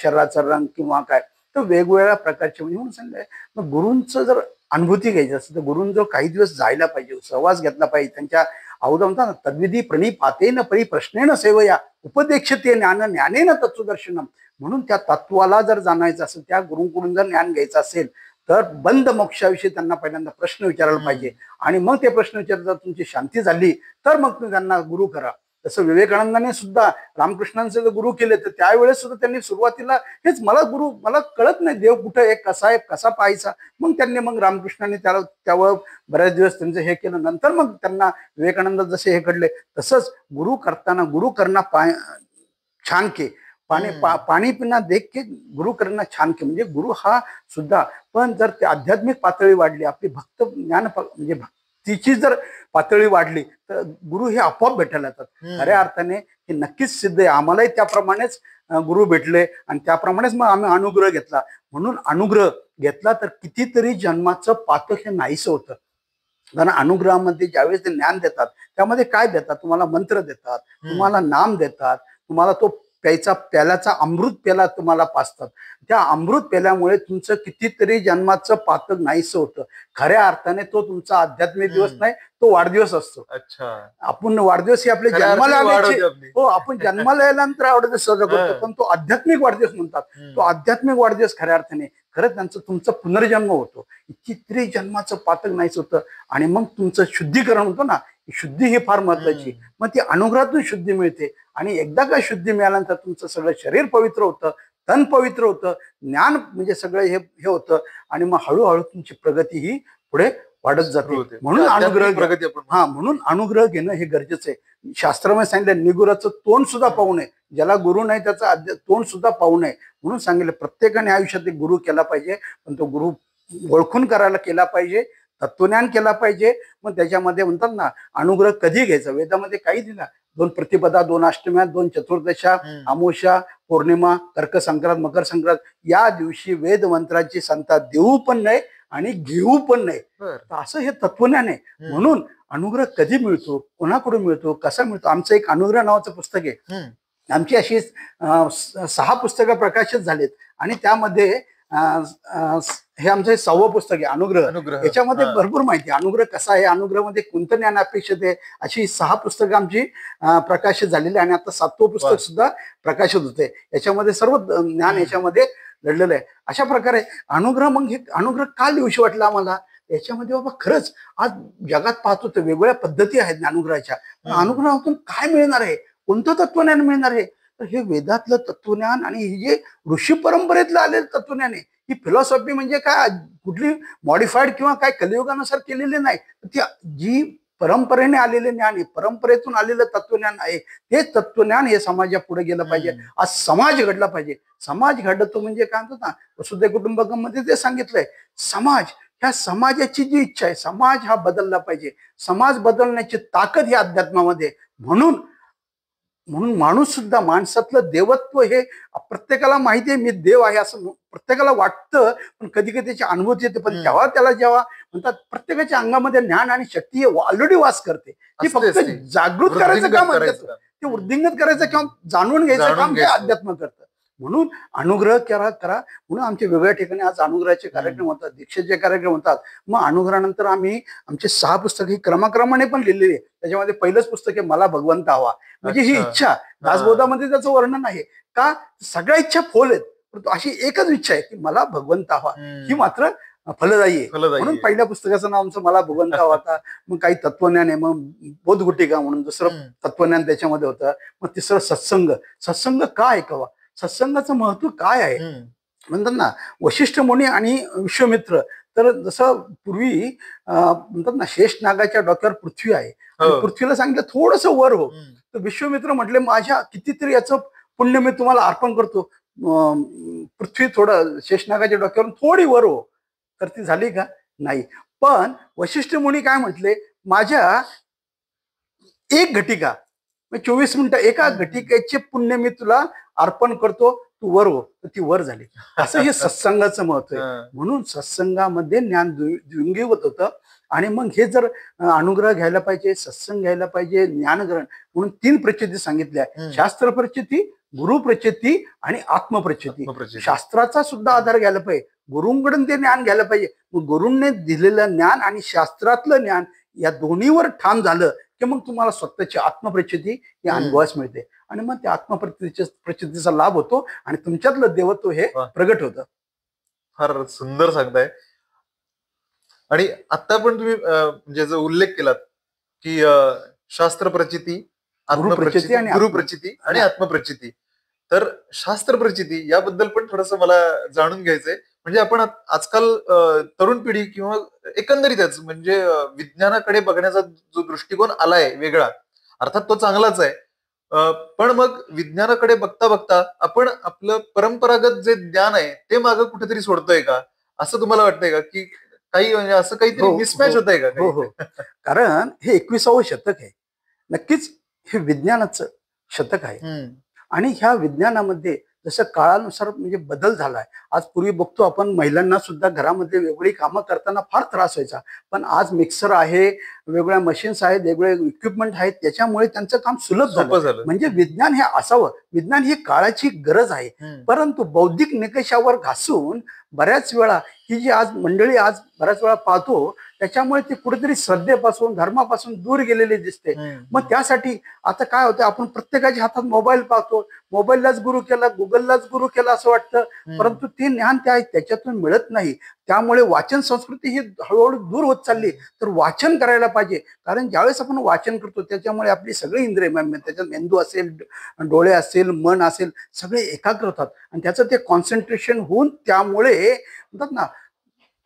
शरीराचा रंग किंवा काय, तर वेगवेगळ्या प्रकारचे म्हणजे म्हणून सांगितलंय. मग गुरूंचं जर अनुभूती घ्यायची असेल तर गुरूंजवळ काही दिवस जायला पाहिजे, सहवास घेतला पाहिजे. त्यांच्या अवधा म्हणतात ना, तद्विधी प्रणिपातेन परी प्रश्नेन सेवया उपदेक्षते ज्ञान ज्ञानेन तत्वदर्शनम. म्हणून त्या तत्वाला जर जाणायचं असेल, त्या गुरूंकडून जर ज्ञान घ्यायचं असेल तर बंद मोक्षाविषयी त्यांना पहिल्यांदा प्रश्न विचारायला पाहिजे, आणि मग ते प्रश्न विचारता तुमची शांती झाली तर मग तुम्ही त्यांना गुरु करा. तसं विवेकानंदाने सुद्धा रामकृष्णांचे जर गुरु केले तर त्यावेळेस सुद्धा त्यांनी सुरुवातीला हेच, मला कळत नाही देव कुठं आहे, कसा आहे, कसा पाहायचा. मग त्यांनी रामकृष्णाने त्यावर बऱ्याच दिवस त्यांचं हे केलं. नंतर मग त्यांना विवेकानंद जसे हे घडले, तसंच गुरु करताना गुरु करना छान के पाणी पिना देख के गुरु करना छान के, म्हणजे गुरु हा सुद्धा. पण जर ते आध्यात्मिक पातळी वाढली, आपली भक्त ज्ञान म्हणजे भक्तीची जर पातळी वाढली तर गुरु हे आपोआप भेटायला येतात. खऱ्या अर्थाने हे नक्कीच सिद्ध आहे. आम्हालाही त्याप्रमाणेच गुरु भेटले आणि त्याप्रमाणेच मग आम्ही अनुग्रह घेतला. म्हणून अनुग्रह घेतला तर कितीतरी जन्माचं पातक हे नाहीसं होतं. कारण अनुग्रहामध्ये ज्यावेळेस ते ज्ञान देतात त्यामध्ये काय देतात, तुम्हाला मंत्र देतात, तुम्हाला नाम देतात, तुम्हाला तो प्यायचा प्याल्याचा अमृत प्याला तुम्हाला पाजतात. त्या अमृत प्याल्यामुळे तुमचं कितीतरी जन्माचं पातक नाहीसं होतं. खऱ्या अर्थाने तो तुमचा आध्यात्मिक दिवस नाही, तो वाढदिवस असतो. अच्छा, आपण वाढदिवस हे आपले जन्माला हो, आपण जन्माला आल्यानंतर वाढदिवस साजरा करतो, पण तो आध्यात्मिक वाढदिवस म्हणतात. तो आध्यात्मिक वाढदिवस खऱ्या अर्थाने खरंच तुमचा पुनर्जन्म होतो. कितीतरी जन्माचं पातक नाहीच होतं, आणि मग तुमचं शुद्धीकरण होतं ना. शुद्धी ही फार महत्वाची. मग ती अनुग्रहातून शुद्धी मिळते, आणि एकदा का शुद्धी मिळाल्यानंतर तुमचं सगळं शरीर पवित्र होतं, तन पवित्र होतं, ज्ञान म्हणजे सगळं हे होतं, आणि मग हळूहळू तुमची प्रगती ही पुढे वाढत जाते. म्हणून अनुग्रह म्हणून अनुग्रह घेणं हे गरजेचं आहे. शास्त्रामध्ये सांगितलं निगुराचं तोंड सुद्धा पाहू नये, ज्याला गुरु नाही त्याचा तोंड सुद्धा पाहू नये. म्हणून सांगितलं प्रत्येकाने आयुष्यात एक गुरु केला पाहिजे, पण तो गुरु ओळखून करायला केला पाहिजे, तत्वज्ञान केला पाहिजे. मग त्याच्यामध्ये म्हणतात ना, अनुग्रह कधी घ्यायचा, वेदामध्ये काही दिला, 2 प्रतिपदा, 2 अष्टम्या, 2 चतुर्दशा, अमावस्या, पौर्णिमा, कर्क संक्रांत, मकर संक्रांत, या दिवशी वेद मंत्राची संता देऊ पण नाही आणि घेऊ पण नाही. असं हे तत्वज्ञान आहे. म्हणून अनुग्रह कधी मिळतो, कोणाकडून मिळतो, कसा मिळतो. आमचं एक अनुग्रह नावाचं पुस्तक आहे. आमची अशी 6 पुस्तकं प्रकाशित झालीत, आणि त्यामध्ये हे आमचं 6वं पुस्तक आहे अनुग्रह. याच्यामध्ये भरपूर माहिती, अनुग्रह कसा आहे, अनुग्रहामध्ये कोणतं ज्ञान अपेक्षित आहे, अशी 6 पुस्तकं आमची प्रकाशित झालेली आहे. आणि आता 7वं पुस्तक सुद्धा प्रकाशित होते. याच्यामध्ये सर्व ज्ञान याच्यामध्ये लढलेलं आहे. अशा प्रकारे अनुग्रह. मग हे अनुग्रह का लिहूशी वाटलं आम्हाला, याच्यामध्ये बाबा खरंच आज जगात पाहतो तर वेगवेगळ्या पद्धती आहेत अनुग्रहाच्या. अनुग्रहातून काय मिळणार आहे, कोणतं तत्वज्ञान मिळणार आहे, तर हे वेदातलं तत्वज्ञान आणि हे जे ऋषी परंपरेतलं आलेलं तत्वज्ञान आहे. ही फिलॉसॉफी म्हणजे काय कुठली मॉडिफाईड किंवा काय कलियुगानुसार केलेली नाही. ती जी परंपरेने आलेले ज्ञान आहे, परंपरेतून आलेलं तत्वज्ञान आहे, ते तत्वज्ञान हे समाजा पुढे गेलं पाहिजे. आज समाज घडला पाहिजे. समाज घडतो म्हणजे काय म्हणतात ना, वसुधैव कुटुंबकममध्ये ते सांगितलंय, समाज, ह्या समाजाची जी इच्छा आहे, समाज हा बदलला पाहिजे. समाज बदलण्याची ताकद ही अध्यात्मामध्ये. म्हणून माणूस सुद्धा, माणसातलं देवत्व हे प्रत्येकाला माहिती आहे, मी देव आहे असं प्रत्येकाला वाटतं, पण कधी कधी त्याची अनुभूती येते. पण जेव्हा म्हणतात प्रत्येकाच्या अंगामध्ये ज्ञान आणि शक्ती हे ऑलरेडी वास करते. ती फक्त जागृत करायचं काम, ते वृद्धिंगत करायचं किंवा जाणून घ्यायचं काम ते अध्यात्म करतं. म्हणून अनुग्रह करा. म्हणून आमच्या वेगवेगळ्या ठिकाणी आज अनुग्रहाचे कार्यक्रम होतात, दीक्षेचे कार्यक्रम होतात. मग अनुग्रहानंतर आम्ही आमचे 6 पुस्तक ही क्रमाक्रमाने पण लिहिलेली आहे. त्याच्यामध्ये पहिलंच पुस्तक आहे मला भगवंत हवा, म्हणजे ही इच्छा. दासबोधामध्ये त्याचं वर्णन आहे का सगळ्या इच्छा फोल आहेत, परंतु अशी एकच इच्छा आहे की मला भगवंत हवा, ही मात्र फलदायी आहे. म्हणून पहिल्या पुस्तकाचं नाव आमचं मला भगवंत हवा होता. मग काही तत्वज्ञान आहे, मग बोधगुटिका म्हणून दुसरं तत्वज्ञान त्याच्यामध्ये होतं. मग तिसरं सत्संग का ऐकावा, सत्संगाचं महत्व काय आहे. म्हणतात ना वशिष्ठ मुनी आणि विश्वामित्र, तर जसं पूर्वी म्हणतात ना शेष नागाच्या डोक्यावर पृथ्वी आहे, पृथ्वीला सांगितलं थोडंसं वर हो, तर विश्वामित्र म्हटले माझ्या कितीतरी याचं पुण्य मी तुम्हाला अर्पण करतो, पृथ्वी थोडं शेषनागाच्या डोक्यावरून थोडी वर हो, तर ती झाली का? नाही. पण वशिष्ठ मुनी काय म्हटले, माझ्या एक घटिका 24 मिनिटं एका घटिकेचे पुण्य मी तुला अर्पण करतो, तू वर हो, तर ती वर झाली. असं हे सत्संगाचं महत्व आहे. हा. म्हणून सत्संगामध्ये ज्ञान द्विंगीवत होतं. आणि मग हे जर अनुग्रह घ्यायला पाहिजे, सत्संग घ्यायला पाहिजे, ज्ञानग्रहण म्हणून 3 प्रचिती सांगितल्या. शास्त्र प्रचिती, गुरु प्रचिती आणि आत्मप्रचिती. आत्मप्रचिती. शास्त्राचा सुद्धा आधार घ्यायला पाहिजे, गुरुंकडून ते ज्ञान घ्यायला पाहिजे. मग गुरूंनी दिलेलं ज्ञान आणि शास्त्रातलं ज्ञान या दोन्हीवर ठाम झालं की मग तुम्हाला स्वतःची आत्मप्रचिती ही अनुभवास मिळते. आणि मग त्या प्रचितीचा लाभ होतो आणि तुमच्यातलं देवत्व हे वा. प्रगट होतं. फार सुंदर सांगताय. आणि आता पण तुम्ही म्हणजे जो उल्लेख केलात की शास्त्र प्रचिती, गुरुप्रचिती आणि गुरुप्रचिती आणि आत्मप्रचिती. तर शास्त्र प्रचिती याबद्दल पण थोडस मला जाणून घ्यायचंय. म्हणजे आपण आजकाल तरुण पिढी किंवा एकंदरीतच म्हणजे विज्ञानाकडे बघण्याचा जो दृष्टिकोन आलाय वेगळा, अर्थात तो चांगलाच आहे. पण मग विज्ञानाकडे बघता बघता आपण आपलं परंपरागत जे ज्ञान आहे ते मागं कुठेतरी सोडतोय का, असं तुम्हाला वाटतंय का? की काही म्हणजे असं काहीतरी हो, मिसमॅच हो, होत आहे का हो, काही? हो. कारण हे 21वे शतक आहे. नक्कीच हे विज्ञानाचं शतक आहे. आणि ह्या विज्ञानामध्ये जसं काळानुसार म्हणजे बदल झालाय. आज पूर्वी बघतो आपण महिलांना सुद्धा घरामध्ये वेगळी कामं करताना फार त्रास व्हायचा. पण आज मिक्सर आहे, वेगवेगळ्या मशीन्स आहेत, वेगवेगळे इक्विपमेंट आहेत, त्याच्यामुळे त्यांचं काम सुलभ सोपं झालं. झालं. म्हणजे विज्ञान हे असावं, विज्ञान ही काळाची गरज आहे. परंतु बौद्धिक निकषावर घासून बऱ्याच वेळा ही जी आज मंडळी आज बऱ्याच वेळा पाहतो, त्याच्यामुळे ते कुठेतरी श्रद्धेपासून धर्मापासून दूर गेलेले दिसते. मग त्यासाठी आता काय होतं, आपण प्रत्येकाच्या हातात मोबाईल पाहतो, मोबाईललाच गुरु केला, गुगललाच गुरु केला असं वाटतं. परंतु ते ज्ञान त्याच्यातून मिळत नाही. त्यामुळे वाचन संस्कृती ही हळूहळू दूर होत चालली. तर वाचन करायला पाहिजे. कारण ज्यावेळेस आपण वाचन करतो त्याच्यामुळे आपली सगळी इंद्रिय, त्याच्यात मेंदू असेल, डोळे असेल, मन असेल, सगळे एकाग्र होतात आणि त्याचं ते कॉन्सन्ट्रेशन होऊन त्यामुळे म्हणतात ना,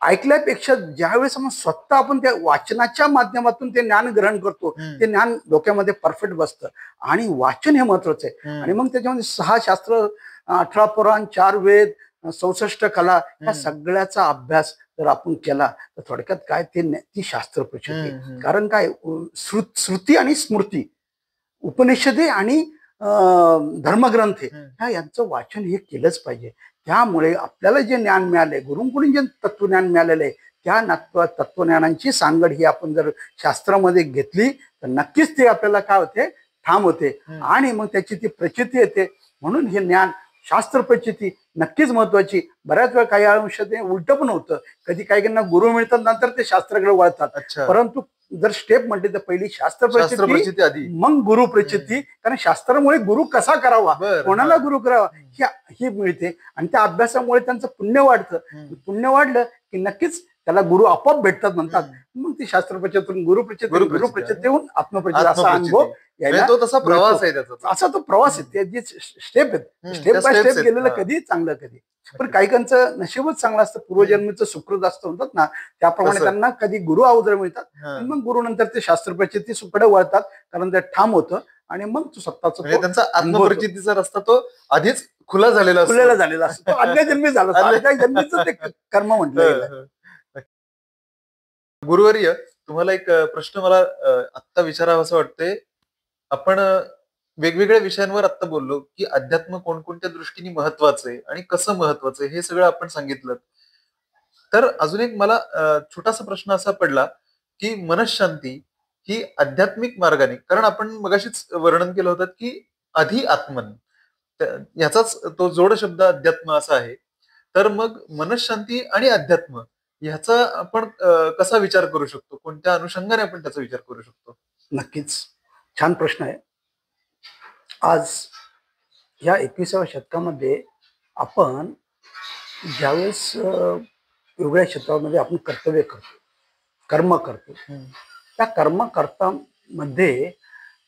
ऐकल्यापेक्षा ज्यावेळेस स्वतः आपण त्या वाचनाच्या माध्यमातून ते ज्ञान ग्रहण करतो, ते ज्ञान डोक्यामध्ये परफेक्ट बसतं. आणि वाचन हे महत्वाचं आहे. आणि मग त्याच्यामध्ये 6 शास्त्र, 18 पुराण, 4 वेद, 64 कला, या सगळ्याचा अभ्यास जर आपण केला तर थोडक्यात काय ती शास्त्र प्रचिती. कारण काय, श्रुती आणि स्मृती, उपनिषदे आणि धर्मग्रंथे यांचं वाचन हे केलंच पाहिजे. त्यामुळे आपल्याला जे ज्ञान मिळालंय, गुरुंकडून जे तत्वज्ञान मिळालेलं आहे, त्या तत्वज्ञानांची सांगड ही आपण जर शास्त्रामध्ये घेतली तर नक्कीच ते आपल्याला काय होते, ठाम होते. आणि मग त्याची ती प्रचिती येते. म्हणून हे ज्ञान शास्त्र प्रचिती नक्कीच महत्वाची. बऱ्याच वेळा काही अंशात उलट पण होतं. कधी काही गुरु मिळतात, नंतर ते शास्त्राकडे वळतात. परंतु जर स्टेप म्हटली तर पहिली शास्त्र प्रचिती आधी, मग गुरु प्रचिती. कारण शास्त्रामुळे गुरु कसा करावा, कोणाला गुरु करावा ही मिळते. आणि त्या अभ्यासामुळे त्यांचं पुण्य वाढतं. पुण्य वाढलं की नक्कीच त्याला गुरु आपोआप भेटतात म्हणतात. मग ती शास्त्र प्रचितीतून गुरु प्रचितीहून आत्मप्रचिती असा अनुभव यायला, तो तसा प्रवास आहे त्याचा. असा तो प्रवास आहे. ते जे स्टेप आहेत, स्टेप बाय स्टेप गेलेलं कधी चांगलं कधी. पण काहीकांचं नशीबच चांगलं असतं, पूर्वजन्मीचं सुकृत असतं म्हणतात ना, त्याप्रमाणे त्यांना कधी गुरु अवधार मिळतात. आणि मग गुरु नंतर ते शास्त्र प्रचिती सुकडे वळतात. कारण ते ठाम होतं आणि मग तो स्वतःचा त्यांचा आत्मप्रचितीचा रस्ता तो आधीच खुला झालेला असतो. तो आज्ञाजन्मी झाला, आज्ञाजन्मीचं ते कर्म म्हटलं गेलं. गुरुवर्य, तुम्हाला एक प्रश्न मला आत्ता विचारावा असं वाटतंय. आपण वेगवेगळ्या विषयांवर आता बोललो की अध्यात्म कोणकोणत्या दृष्टीने महत्वाचं आहे आणि कसं महत्वाचं आहे हे सगळं आपण सांगितलं. तर अजून एक मला छोटासा प्रश्न असा पडला की मनशांती ही आध्यात्मिक मार्गाने, कारण आपण मगाशीच वर्णन केलं होतं की आधी आत्मन, याचाच तो जोड शब्द अध्यात्म असा आहे. तर मग मनशांती आणि अध्यात्म ह्याचा आपण कसा विचार करू शकतो, कोणत्या अनुषंगाने आपण त्याचा विचार करू शकतो? नक्कीच छान प्रश्न आहे. आज या 21व्या शतकामध्ये आपण ज्यावेळेस वेगवेगळ्या क्षेत्रामध्ये आपण कर्तव्य करतो, कर्म करतो, त्या कर्मकर्तामध्ये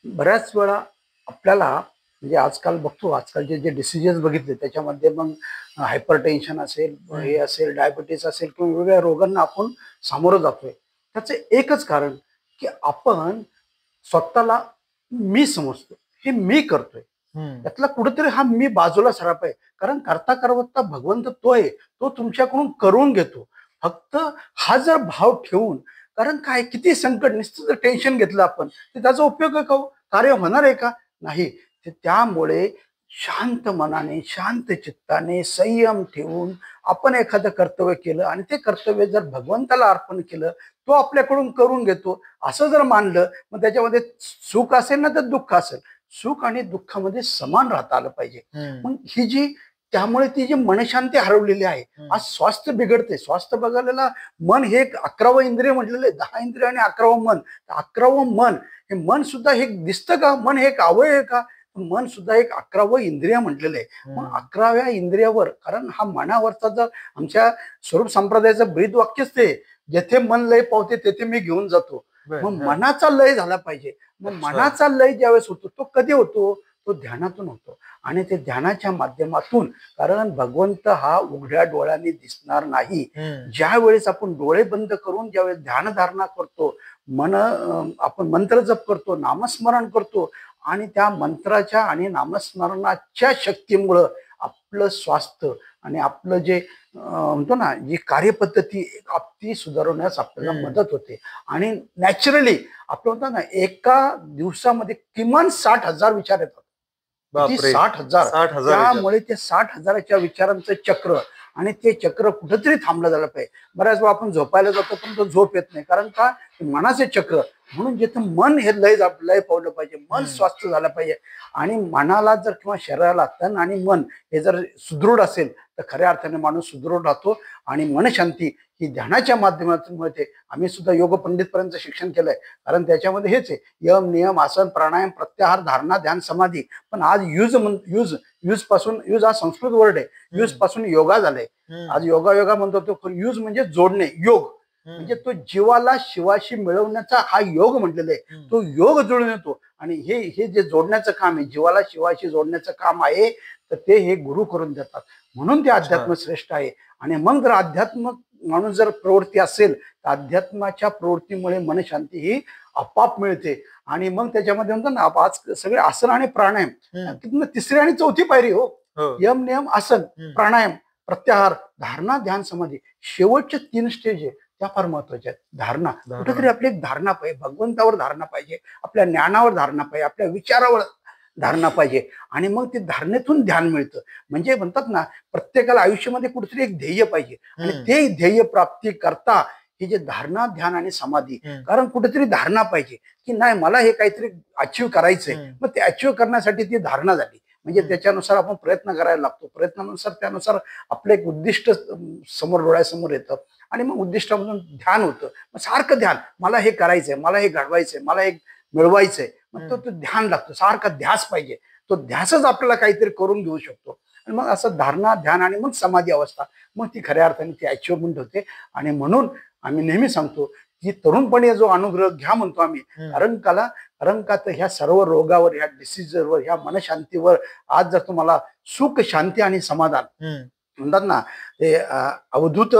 बऱ्याच वेळा आपल्याला म्हणजे आजकाल बघतो, आजकालचे जे डिसिजन्स बघितले त्याच्यामध्ये मग हायपर टेन्शन असेल, हे असेल, डायबिटीस असेल किंवा वेगवेगळ्या रोगांना आपण सामोरं जातोय. त्याचं एकच कारण की आपण स्वतःला मी समजतो, हे मी करतोय. त्यातला कुठेतरी हा मी बाजूला सराप आहे. कारण करता करवत्ता भगवंत तो आहे, तो तुमच्याकडून करून घेतो. फक्त हा जर भाव ठेवून, कारण काय किती संकट नुसतं जर टेन्शन घेतलं आपण तर त्याचा उपयोग आहे का हो? कार्य होणार आहे का? नाही. त्यामुळे शांत मनाने, शांत चित्ताने, संयम ठेवून आपण एखादं कर्तव्य केलं आणि ते कर्तव्य जर भगवंताला अर्पण केलं, तो आपल्याकडून करून घेतो असं जर मानलं, मग त्याच्यामध्ये सुख असेल ना तर दुःख असेल, सुख आणि दुःखामध्ये समान राहता आलं पाहिजे. मग ही जी त्यामुळे ती जी मनशांती हरवलेली आहे, आज स्वास्थ्य बिघडते. स्वास्थ्य बघायला मन हे एक 11वं इंद्रिय म्हटलेलं आहे. 10 इंद्रिय आणि 11वं मन. 11वं मन, हे मन सुद्धा हे दिसतं का? मन हे एक अवयव आहे का? मन सुद्धा एक 11वं इंद्रिय म्हटलेलं आहे. मग 11व्या इंद्रियावर, कारण हा मनावरचा जर आमच्या स्वरूप संप्रदायाचं ब्रीद वाक्यच ते, जेथे मन लय पावते तेथे मी घेऊन जातो. मग मनाचा लय झाला पाहिजे. मग मनाचा लय ज्यावेळेस होतो तो कधी होतो? तो ध्यानातून होतो. आणि ते ध्यानाच्या माध्यमातून, कारण भगवंत हा उघड्या डोळ्यांनी दिसणार नाही. ज्या वेळेस आपण डोळे बंद करून ज्यावेळेस ध्यानधारणा करतो, आपण मंत्र जप करतो, नामस्मरण करतो, आणि त्या मंत्राच्या आणि नामस्मरणाच्या शक्तीमुळं आपलं स्वास्थ्य आणि आपलं जे म्हणतो ना, जी कार्यपद्धती ती सुधारवण्यास आपल्याला मदत होते. आणि नॅचरली आपलं म्हणतो ना, एका दिवसामध्ये किमान 60,000 विचार येतात. 60,000. त्यामुळे ते 60,000च्या विचारांचं चक्र, आणि ते चक्र कुठंतरी थांबलं झालं पाहिजे. बऱ्याच वेळा आपण झोपायला जातो पण तो झोप येत नाही, कारण का? मनाचे चक्र. म्हणून जिथं मन हे लय पावलं पाहिजे, मन स्वस्थ झालं पाहिजे. आणि मनाला जर किंवा शरीराला तन आणि मन हे जर सुदृढ असेल तर खऱ्या अर्थाने माणूस सुदृढ राहतो. आणि मनशांती ही ध्यानाच्या माध्यमातून मिळते. आम्ही सुद्धा योग पंडित पर्यंत शिक्षण केलंय, कारण त्याच्यामध्ये हेच आहे, यम, नियम, आसन, प्राणायाम, प्रत्याहार, धारणा, ध्यान, समाधी. पण आज यूज पासून, यूज हा संस्कृत वर्ड आहे, यूज पासून योगा झालाय. आज योगा म्हणतो तो यूज म्हणजे जोडणे, योग म्हणजे तो जीवाला शिवाशी मिळवण्याचा हा योग म्हटलेला आहे. तो योग जुळून येतो. आणि हे जे जोडण्याचं काम आहे, जीवाला शिवाशी जोडण्याचं काम आहे, तर ते हे गुरु करून देतात. म्हणून ते अध्यात्म श्रेष्ठ आहे. आणि मग जर अध्यात्म माणूस जर प्रवृत्ती असेल तर अध्यात्माच्या प्रवृत्तीमुळे मनशांती ही आपाप मिळते. आणि मग त्याच्यामध्ये म्हणतो ना, आज सगळे आसन आणि प्राणायाम, तिसरी आणि चौथी पायरी हो. यम, नियम, आसन, प्राणायाम, प्रत्याहार, धारणा, ध्यान, समाधी, शेवटचे 3 स्टेज आहे त्या फार महत्वाच्या आहेत. धारणा, कुठेतरी आपली एक धारणा पाहिजे, भगवंतावर धारणा पाहिजे, आपल्या ज्ञानावर धारणा पाहिजे, आपल्या विचारावर धारणा पाहिजे. आणि मग ते धारणेतून ध्यान मिळतं. म्हणजे म्हणतात ना, प्रत्येकाला आयुष्यामध्ये कुठेतरी एक ध्येय पाहिजे, आणि ते ध्येय प्राप्ती करता हे जे धारणा, ध्यान आणि समाधी, कारण कुठेतरी धारणा पाहिजे की नाही, मला हे काहीतरी अचीव करायचंय. मग ते अचीव करण्यासाठी ती धारणा झाली. म्हणजे त्याच्यानुसार आपण प्रयत्न करायला लागतो. प्रयत्नानुसार त्यानुसार आपलं एक उद्दिष्ट समोर, डोळ्यासमोर येतं. आणि मग उद्दिष्टामधून ध्यान होतं. मग सारखं ध्यान, मला हे करायचंय, मला हे घडवायचंय, मला हे मिळवायचंय. मग तो ध्यान लागतो, सारखा ध्यास पाहिजे. तो ध्यासच आपल्याला काहीतरी करून घेऊ शकतो. आणि मग असं धारणा, ध्यान आणि मग समाधी अवस्था, मग ती खऱ्या अर्थाने ती अचिव्हमेंट होते. आणि म्हणून आम्ही नेहमी सांगतो की तरुणपणे जो अनुग्रह घ्या म्हणतो आम्ही, कारण का तर ह्या सर्व रोगावर, ह्या डिसीजवर, ह्या मनशांतीवर आज जर तुम्हाला सुख, शांती आणि समाधान म्हणतात ना, ते अवधूत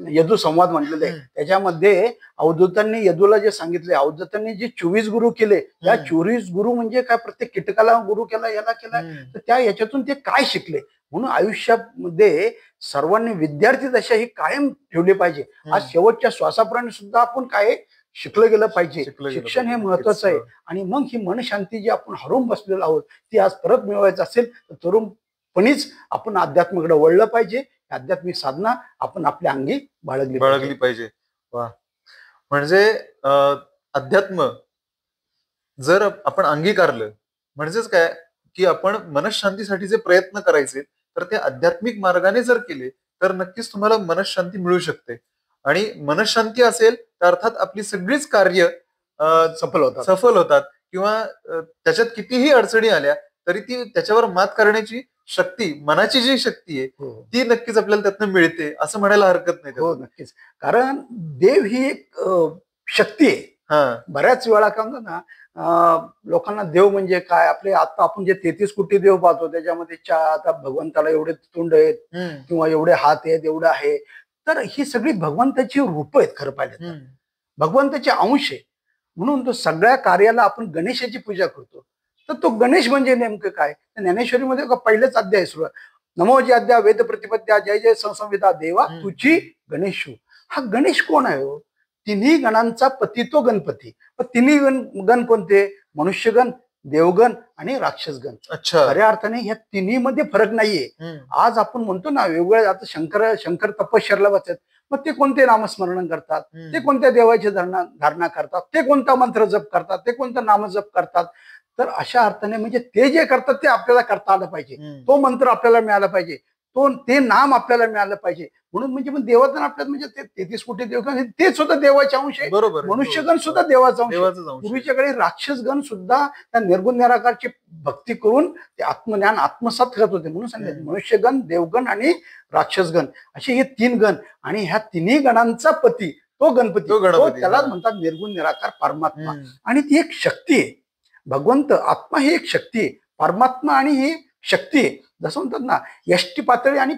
यदू संवाद म्हटलेले, त्याच्यामध्ये अवधूतांनी यदूला जे सांगितले, अवधूतांनी जे 24 गुरु केले, या 24 गुरु म्हणजे काय, प्रत्येक कीटकाला गुरु केला, याला केला, तर त्या याच्यातून ते काय शिकले. म्हणून आयुष्यामध्ये सर्वांनी विद्यार्थी दशा ही कायम ठेवली पाहिजे. आज शेवटच्या श्वासापर्यंत सुद्धा आपण काय शिकलं गेलं पाहिजे. शिक्षण हे महत्वाचं आहे. आणि मग ही मनशांती जी आपण हरवून बसलेलो आहोत, ती आज परत मिळवायचं असेल तर तरुणपणीच आपण अध्यात्माकडे वळलं पाहिजे. आध्यात्मिक साधना आपण आपल्या अंगी बाळगली पाहिजे. वा, म्हणजे अध्यात्म जर आपण अंगीकारलं, म्हणजेच काय की आपण मनशांतीसाठी जे प्रयत्न करायचे तर ते आध्यात्मिक मार्गाने जर केले तर नक्कीच तुम्हाला मनशांती मिळू शकते. आणि मनशांती असेल तर अर्थात आपली सगळीच कार्य सफल होतात. किंवा त्याच्यात कितीही अडचणी आल्या तरी ती त्याच्यावर मात करण्याची शक्ती, मनाची जी शक्ती आहे ती नक्कीच आपल्याला त्यातनं मिळते असं म्हणायला हरकत नाही. हो, नक्कीच. कारण देव ही एक शक्ती आहे. बऱ्याच वेळा का ना, लोकांना देव म्हणजे काय, आपले आता आपण जे 33 कोटी देव पाहतो त्याच्यामध्ये आता भगवंताला एवढे तोंड आहेत किंवा एवढे हात आहेत, एवढं आहे, तर ही सगळी भगवंताची रूप आहेत. खरं पाहिलं भगवंताचे अंश आहे. म्हणून तो सगळ्या कार्याला आपण गणेशाची पूजा करतो. तर तो गणेश म्हणजे नेमकं काय? ज्ञानेश्वरीमध्ये पहिलेच अध्याय सुरू आहे. नमो जी अद्या वेद प्रतिपद्या जय जय संसंविदा देवा तुझी गणेशू. हा गणेश कोण आहे हो? तिन्ही गणांचा पती तो गणपती. तिन्ही गण कोणते? मनुष्यगण, देवगण आणि राक्षसगण. अच्छा. खऱ्या अर्थाने ह्या तिन्ही मध्ये फरक नाहीये. आज आपण म्हणतो ना वेगवेगळे, आता शंकर तपश्चर्याला बसतात, मग ते कोणते नामस्मरण करतात, ते कोणत्या देवाची धारणा करतात, ते कोणता मंत्र जप करतात, ते कोणतं नाम जप करतात. तर अशा अर्थाने म्हणजे ते जे करतात ते आपल्याला करता आलं पाहिजे, तो मंत्र आपल्याला मिळाला पाहिजे, ते नाम आपल्याला मिळालं पाहिजे. म्हणून म्हणजे मग देवाचं आपल्याला म्हणजे 33 कोटी देवगण ते सुद्धा देवाचे अंश आहे. बरोबर. मनुष्यगण सुद्धा देवाचा अंश. पूर्वीच्या काळी राक्षसगण सुद्धा त्या निर्गुण निराकारची भक्ती करून ते आत्मज्ञान आत्मसात करत होते. म्हणून सांगितलं मनुष्यगण, देवगण आणि राक्षसगण असे हे 3 गण. आणि ह्या तिन्ही गणांचा पती तो गणपती, त्यालाच म्हणतात निर्गुण निराकार परमात्मा. आणि ती एक शक्ती आहे. भगवंत आत्मा ही एक शक्ती आहे, परमात्मा आणि ही शक्ती आहे. जसं म्हणतात ना यष्टी पातळी आणि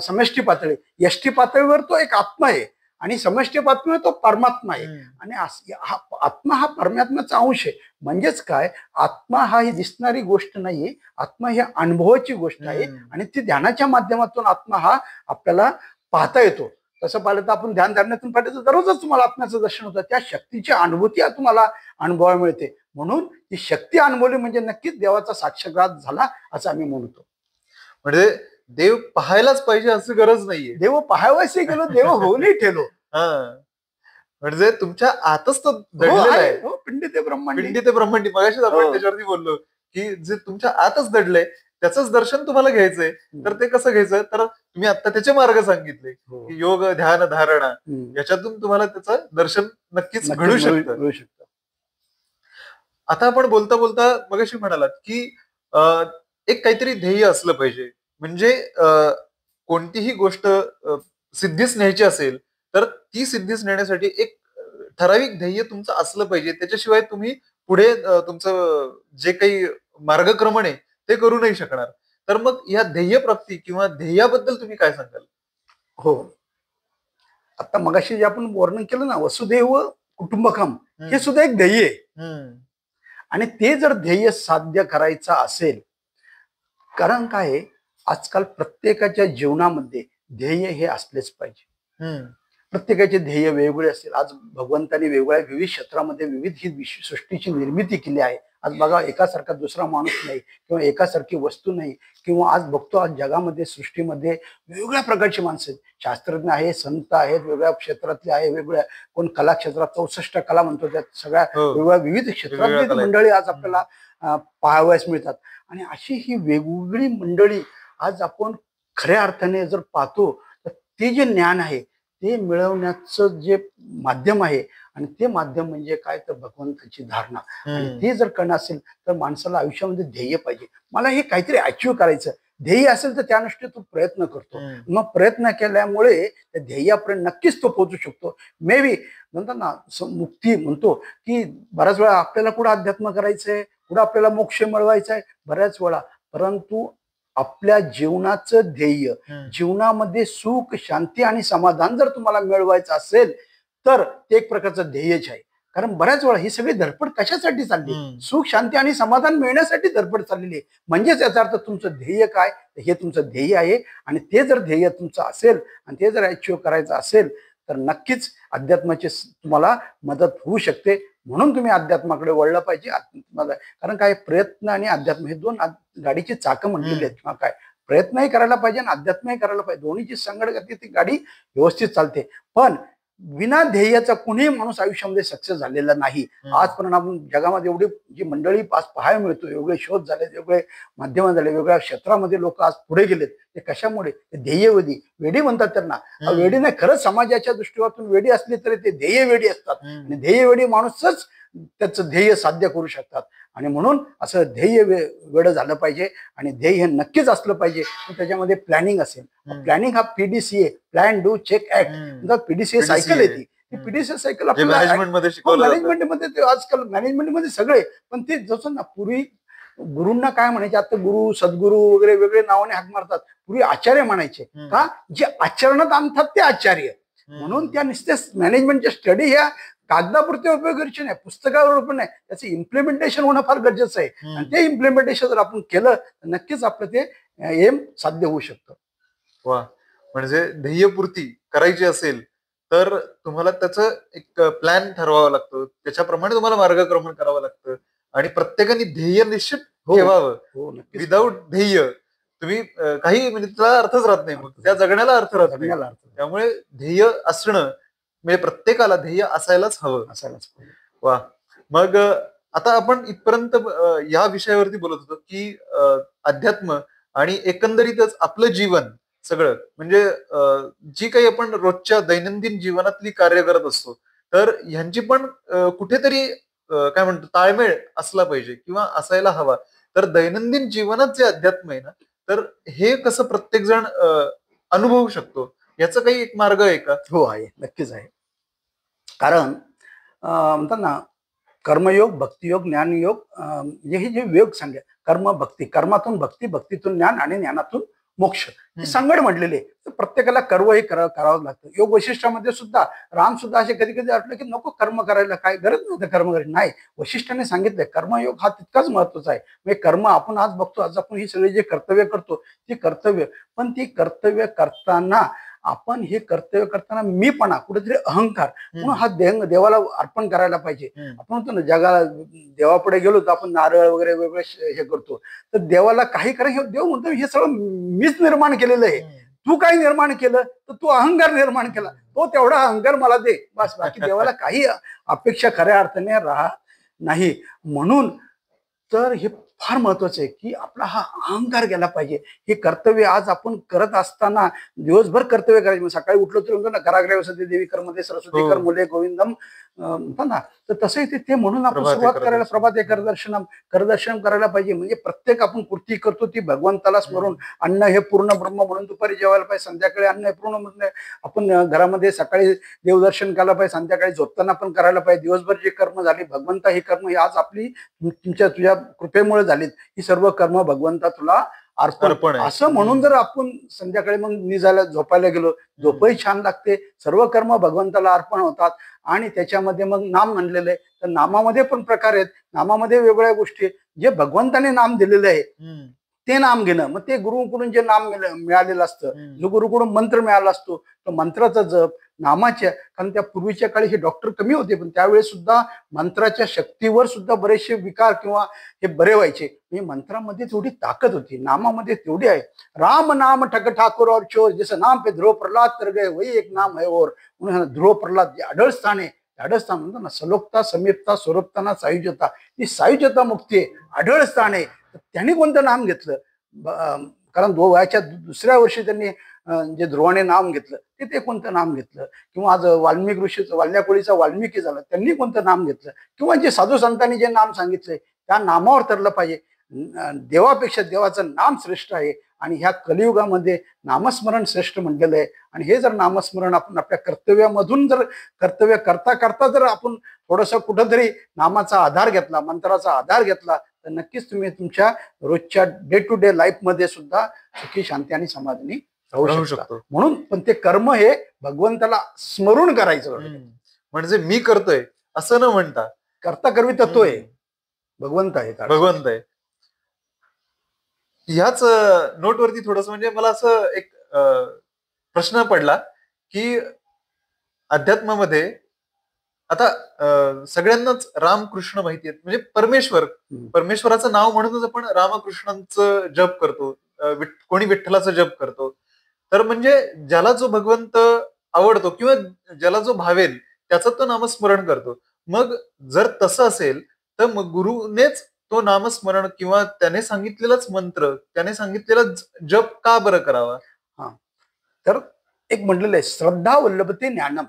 समष्टी पातळी. यष्टी पातळीवर तो एक आत्मा आहे आणि समष्टी पातळीवर तो परमात्मा आहे. आणि आत्मा हा परमात्म्याचा अंश आहे. म्हणजेच काय, आत्मा हा ही दिसणारी गोष्ट नाहीये, आत्मा ही अनुभवाची गोष्ट आहे. आणि ती ध्यानाच्या माध्यमातून आत्मा हा आपल्याला पाहता येतो. तसं पाहिलं तर आपण ध्यान धारण्यातून पाहिलं तर दररोजच तुम्हाला आत्म्याचं दर्शन होतं. त्या शक्तीची अनुभूती तुम्हाला अनुभवायला मिळते. म्हणून ती शक्ती अनुभवली म्हणजे नक्कीच देवाचा साक्षात्कार झाला असं आम्ही म्हणतो. म्हणजे देव पाहायलाच पाहिजे असं गरज नाहीये. देव पाहायवासे गेलो, देव होऊनही ठेलो. म्हणजे तुमच्या आतच तो दडलेला आहे. पिंडी ते ब्रह्मांडी. पिंडी ते ब्रह्मांडी. मगाशीच आपण त्याच्यावरती बोललो की जे तुमच्या आतच दडलंय त्याचंच दर्शन तुम्हाला घ्यायचंय. तर ते कसं घ्यायचं? तर तुम्ही आता त्याचे मार्ग सांगितले की योग, ध्यान, धारणा, याच्यातून तुम्हाला त्याचं दर्शन नक्कीच घडू शकतं. आता आपण बोलता बोलता मगाशी म्हणालात की एक काहीतरी ध्येय असलं पाहिजे. म्हणजे कोणतीही गोष्ट सिद्धीस न्यायची असेल तर ती सिद्धीस नेण्यासाठी एक ठराविक ध्येय तुमचं असलं पाहिजे. त्याच्याशिवाय तुम्ही पुढे तुमचं जे काही मार्गक्रमण आहे ते करू नाही शकणार. तर मग या ध्येय प्राप्ती किंवा ध्येयाबद्दल तुम्ही काय सांगाल? हो, आता मगाशी जे आपण वर्णन केलं ना वसुदैव कुटुंबकम, हे सुद्धा एक ध्येय आहे. आणि ते जर ध्येय साध्य करायचं असेल, कारण काय आजकाल प्रत्येकाच्या जीवनामध्ये ध्येय हे असलेच पाहिजे. प्रत्येकाचे ध्येय वेगवेगळे असतील. आज भगवंताने वेगवेगळ्या विविध क्षेत्रामध्ये विविध ही सृष्टीची निर्मिती केली आहे. आज बघा एकासारखा दुसरा माणूस नाही किंवा एकासारखी वस्तू नाही. किंवा आज बघतो आज जगामध्ये सृष्टीमध्ये वेगवेगळ्या प्रकारची माणसं आहेत. शास्त्रज्ञ आहे, संत आहेत, वेगवेगळ्या क्षेत्रातले आहे, वेगवेगळ्या कोण कला क्षेत्रात 64 कला म्हणतो, त्यात सगळ्या वेगवेगळ्या विविध क्षेत्रातली मंडळी आज आपल्याला पाहावयास मिळतात. आणि अशी ही वेगवेगळी मंडळी आज आपण खऱ्या अर्थाने जर पाहतो तर ते जे ज्ञान आहे ते मिळवण्याचं जे माध्यम आहे, आणि ते माध्यम म्हणजे काय तर भगवंताची धारणा. आणि ते जर करणं असेल तर माणसाला आयुष्यामध्ये ध्येय पाहिजे. मला हे काहीतरी अचीव्ह करायचं, ध्येय असेल तर त्यानुष्टी तो प्रयत्न करतो. मग प्रयत्न केल्यामुळे त्या ध्येयापर्यंत नक्कीच तो पोहोचू शकतो. मे बी म्हणतात ना मुक्ती म्हणतो की बऱ्याच वेळा आपल्याला कुठं अध्यात्म करायचंय, कुठं आपल्याला मोक्ष मिळवायचा आहे बऱ्याच वेळा, परंतु आपल्या जीवनाचं ध्येय, जीवनामध्ये सुख, शांती आणि समाधान जर तुम्हाला मिळवायचं असेल तर ते एक प्रकारचं ध्येयच आहे. कारण बऱ्याच वेळा ही सगळी धडपड कशासाठी चालली? सुख, शांती आणि समाधान मिळण्यासाठी धडपड चाललेली आहे. म्हणजेच याचा अर्थ तुमचं ध्येय काय, हे तुमचं ध्येय आहे. आणि ते जर ध्येय तुमचं असेल आणि ते जर अचीव्ह करायचं असेल तर नक्कीच अध्यात्माची तुम्हाला मदत होऊ शकते. म्हणून तुम्ही अध्यात्माकडे वळलं पाहिजे. कारण काय प्रयत्न आणि अध्यात्म हे 2 गाडीची चाकं म्हणलेली आहेत. किंवा काय प्रयत्नही करायला पाहिजे आणि अध्यात्मही करायला पाहिजे. दोन्हीची संगड घातली ती गाडी व्यवस्थित चालते. पण विना ध्येयाचा कुणीही माणूस आयुष्यामध्ये सक्सेस झालेला नाही. आजपर्यंत आपण जगामध्ये एवढी जी मंडळी आज पाहायला मिळतो, वेगळे शोध झाले, वेगळे माध्यम झाले, वेगळ्या क्षेत्रामध्ये लोक आज पुढे गेलेत. ते कशामुळे? ध्येयवेदी, वेडी म्हणतात त्यांना. वेडी नाही, खरंच समाजाच्या दृष्टीकोनातून वेडी असली तरी ते ध्येयवेडी असतात. आणि ध्येयवेडी माणूसच त्याचं ध्येय साध्य करू शकतात. आणि म्हणून असं ध्येय वेळ झालं पाहिजे. आणि ध्येय हे नक्कीच असलं पाहिजे. त्याच्यामध्ये प्लॅनिंग असेल. प्लॅनिंग हा PDCA, plan, do, check, act. PDCA cycle येते. PDCA सायकल आपल्याला मॅनेजमेंटमध्ये आजकाल मॅनेजमेंटमध्ये सगळे. पण ते जसं ना पूर्वी गुरूंना काय म्हणायचे, आता गुरु, सद्गुरू वगैरे वेगळे नावाने हाक मारतात. पूर्वी आचार्य म्हणायचे. का? जे आचरणात आणतात ते आचार्य. म्हणून त्या नुसत्या मॅनेजमेंटच्या स्टडी ह्या कागदापुरते उपयोगाचे नाही, पुस्तकावर पण नाही, त्याचं इम्प्लिमेंटेशन होणं फार गरजेचं आहे. आणि ते इम्प्लिमेंटेशन जर आपण केलं तर नक्कीच आपलं ते एम साध्य होऊ शकतं. वा, म्हणजे ध्येयपूर्ती करायची असेल तर तुम्हाला त्याचं एक प्लॅन ठरवावं लागतं, त्याच्याप्रमाणे तुम्हाला मार्गक्रमण करावं लागतं आणि प्रत्येकाने ध्येय निश्चित ठेवावं. हो, नक्कीच. विदाऊट ध्येय तुम्ही काही म्हणजे त्याला अर्थच राहत नाही, मग त्या जगण्याला अर्थ राहत नाही. जगण्याला अर्थ त्यामुळे ध्येय असणं म्हणजे प्रत्येकाला ध्येय असायलाच हवं. असायलाच पाहिजे. वा, मग आता आपण इथपर्यंत या विषयावरती बोलत होतो की अध्यात्म आणि एकंदरीतच आपलं जीवन सगळं म्हणजे जी काही आपण रोजच्या दैनंदिन जीवनातली कार्य करत असतो तर ह्यांची पण कुठेतरी काय म्हणतो ताळमेळ असला पाहिजे किंवा असायला हवा. तर दैनंदिन जीवनात जे अध्यात्म आहे ना, तर हे कसं प्रत्येक जण अनुभवू शकतो, याचा काही एक मार्ग आहे का? हो, आहे, नक्कीच आहे. कारण म्हणतात ना, कर्मयोग, भक्तियोग, ज्ञानयोग, हे जे योग सांगे, कर्म भक्ती, कर्मातून भक्ती, भक्तीतून ज्ञान आणि ज्ञानातून मोक्ष, हे संगड म्हटलेले. तर प्रत्येकाला कर्म हे करावं लागतं. योग वशिष्ठामध्ये सुद्धा राम सुद्धा असे कधी कधी वाटलं की नको कर्म करायला, काय गरज नव्हतं कर्म करायची. नाही, वशिष्ठाने सांगितलंय कर्मयोग हा तितकाच महत्वाचा आहे. म्हणजे कर्म आपण आज बघतो, आज आपण ही सगळी जे कर्तव्य करतो ती कर्तव्य, पण ती कर्तव्य करताना आपण हे कर्तव्य करताना मीपणा, कुठेतरी अहंकार, म्हणून हा देवाला अर्पण करायला पाहिजे. आपण म्हणतो ना, जगाला देवापुढे गेलो तर आपण नारळ वगैरे वेगळे हे करतो, तर देवाला काही करा, हे देव म्हणतो हे सगळं मीच निर्माण केलेलं आहे. तू काय निर्माण केलं तर तू अहंकार निर्माण केला, तो तेवढा अहंकार मला दे बस, बाकी देवाला काही अपेक्षा खऱ्या अर्थाने राहत नाही. म्हणून तर हे फार महत्वाचं आहे की आपला हा अहंकार गेला पाहिजे. हे कर्तव्य आज आपण करत असताना दिवसभर कर्तव्य करायचे. सकाळी उठलो तर म्हणतो ना, कराग्रे वसते देवी कर्मदे सरस्वती कर मुले गोविंदम, म्हणतो ना, तर तसंही ते म्हणून आपण सुरुवात करायला, प्रभाते करदर्शनम करायला पाहिजे. म्हणजे प्रत्येक आपण कृती करतो ती भगवंताला स्मरून. अन्न हे पूर्ण ब्रह्म म्हणून दुपारी जेवायला पाहिजे, संध्याकाळी अन्न हे पूर्ण म्हणून आपण घरामध्ये सकाळी देवदर्शन करायला पाहिजे, संध्याकाळी झोपताना पण करायला पाहिजे. दिवसभर जे कर्म झाले भगवंता, हे कर्म हे आज आपली तुझ्या कृपेमुळे झालीत, ही सर्व कर्म भगवंता तुला अर्पण असं म्हणून जर आपण संध्याकाळी मग निजायला झोपायला गेलो, झोपही छान लागते, सर्व कर्म भगवंताला अर्पण होतात. आणि त्याच्यामध्ये मग नाम म्हणलेलं आहे, तर नामामध्ये पण प्रकार आहेत, नामामध्ये वेगवेगळ्या गोष्टी, जे भगवंताने नाम दिलेले आहे ते नाम घेणं. मग ते गुरुकडून जे नाम मिळालेलं असतं, जो गुरुकडून मंत्र मिळाला असतो, तो मंत्राचा जप, नामाच्या, कारण त्या पूर्वीच्या काळी हे डॉक्टर कमी होते, पण त्यावेळेस सुद्धा मंत्राच्या शक्तीवर सुद्धा बरेचसे विकार किंवा हे बरे व्हायचे. म्हणजे मंत्रामध्ये तेवढी ताकद होती, नामामध्ये तेवढी आहे. राम नाम ठग ठाकुर और चोर, जसं नाम पे ध्रुव प्रल्हाद तर गए वही एक नाम है और. म्हणून ध्रुव प्रल्हाद जे आढळस्थान आहे, आढळस्थान म्हणतो ना, सलोकता समीपता स्वरूपताना सायुज्यता, ती सायुज्यता मुक्ती आहे, आढळस्थान आहे. तर त्यांनी कोणतं नाम घेतलं? कारण वयाच्या दुसऱ्या वर्षी त्यांनी जे ध्रुवाने नाम घेतलं ते कोणतं नाम घेतलं? किंवा आज वाल्मिक ऋषीचं, वाल्ण्याकोळीचा वाल्मिकी झाला, त्यांनी कोणतं नाम घेतलं? किंवा जे साधू संतांनी जे नाम सांगितलंय त्या नामावर तरलं पाहिजे. देवापेक्षा देवाचं नाम श्रेष्ठ आहे. आणि ह्या कलियुगामध्ये नामस्मरण श्रेष्ठ म्हटलेलं आहे. आणि हे जर नामस्मरण आपण आपल्या कर्तव्यामधून जर कर्तव्य करता करता जर आपण थोडंसं कुठंतरी नामाचा आधार घेतला, मंत्राचा आधार घेतला, तर नक्कीच तुम्ही तुमच्या रोजच्या डे टू डे लाईफ मध्ये सुद्धा सुखी, शांती आणि समाधानी राहू शकतो. म्हणून पण ते कर्म हे भगवंताला स्मरून करायचं. म्हणजे मी करतोय असं न म्हणता, कर्ता करवी तत्व आहे, भगवंत आहे, भगवंत आहे. ह्याच नोटवरती थोडस म्हणजे मला असं एक प्रश्न पडला की अध्यात्मामध्ये आता सगळ्यांनाच रामकृष्ण माहिती आहेत, म्हणजे परमेश्वराचं नाव म्हणूनच आपण रामकृष्णांचं जप करतो, कोणी विठ्ठलाचं जप करतो. तर म्हणजे ज्याला जो भगवंत आवडतो किंवा ज्याला जो भावेल त्याचं तो नामस्मरण करतो. मग जर तसं असेल तर मग गुरुनेच तो नामस्मरण किंवा त्याने सांगितलेलाच मंत्र, त्याने सांगितलेला जप का बरं करावा? तर एक म्हटलेलं आहे, श्रद्धा वल्लभते ज्ञानम.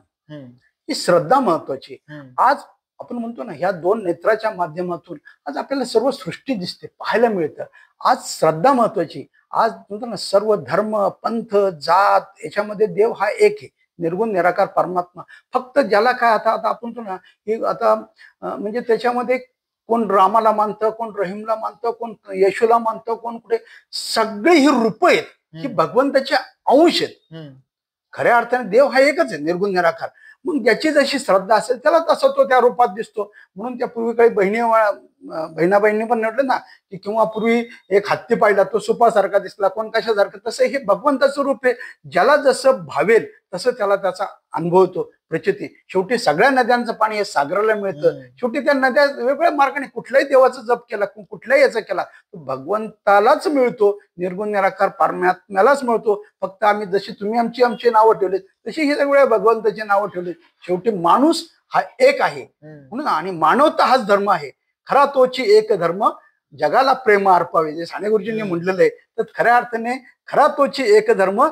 ही श्रद्धा महत्वाची. आज आपण म्हणतो ना, ह्या दोन नेत्राच्या माध्यमातून आज आपल्याला सर्व सृष्टी दिसते, पाहायला मिळतं. आज श्रद्धा महत्वाची. आज म्हणतो ना, सर्व धर्म, पंथ, जात याच्यामध्ये देव हा एक आहे, निर्गुण निराकार परमात्मा. फक्त ज्याला काय आता आता आपण म्हणतो ना, की आता म्हणजे त्याच्यामध्ये कोण रामाला मानतं, कोण रहीमला मानतं, कोण येशूला मानतं, कोण कुठे, सगळी ही रूप आहेत ही भगवंताचे अंश आहेत. खऱ्या अर्थाने देव हा एकच आहे, निर्गुण निराकार. मग ज्याची जशी श्रद्धा असेल त्याला तसा तो त्या रूपात दिसतो. म्हणून त्या पूर्वी काही बहिणी पण म्हटलं ना की किंवा पूर्वी एक हत्ती पाहिला तो सुपासारखा दिसला, कोण कशासारखं, तसं हे भगवंताचं रूप आहे. ज्याला जसं भावेल तसं त्याला त्याचा अनुभव होतो, प्रचिती. शेवटी सगळ्या नद्यांचं पाणी हे सागराला मिळतं. शेवटी त्या नद्या वेगवेगळ्या मार्गाने कुठल्याही देवाचा जप केला, कुठल्याही याचा केला तो भगवंतालाच मिळतो, निर्गुण निराकार परमात्म्यालाच मिळतो. फक्त आम्ही जशी तुम्ही आमची नावं ठेवली तशी ही सगळ्या भगवंताची नावं ठेवली. शेवटी माणूस हा एक आहे म्हणून, आणि मानवता हाच धर्म आहे. खरा तोची एक धर्म जगाला प्रेम अर्पावे, जे साने गुरुजींनी म्हटलेलं आहे. तर खऱ्या अर्थाने खरा तोची एक धर्म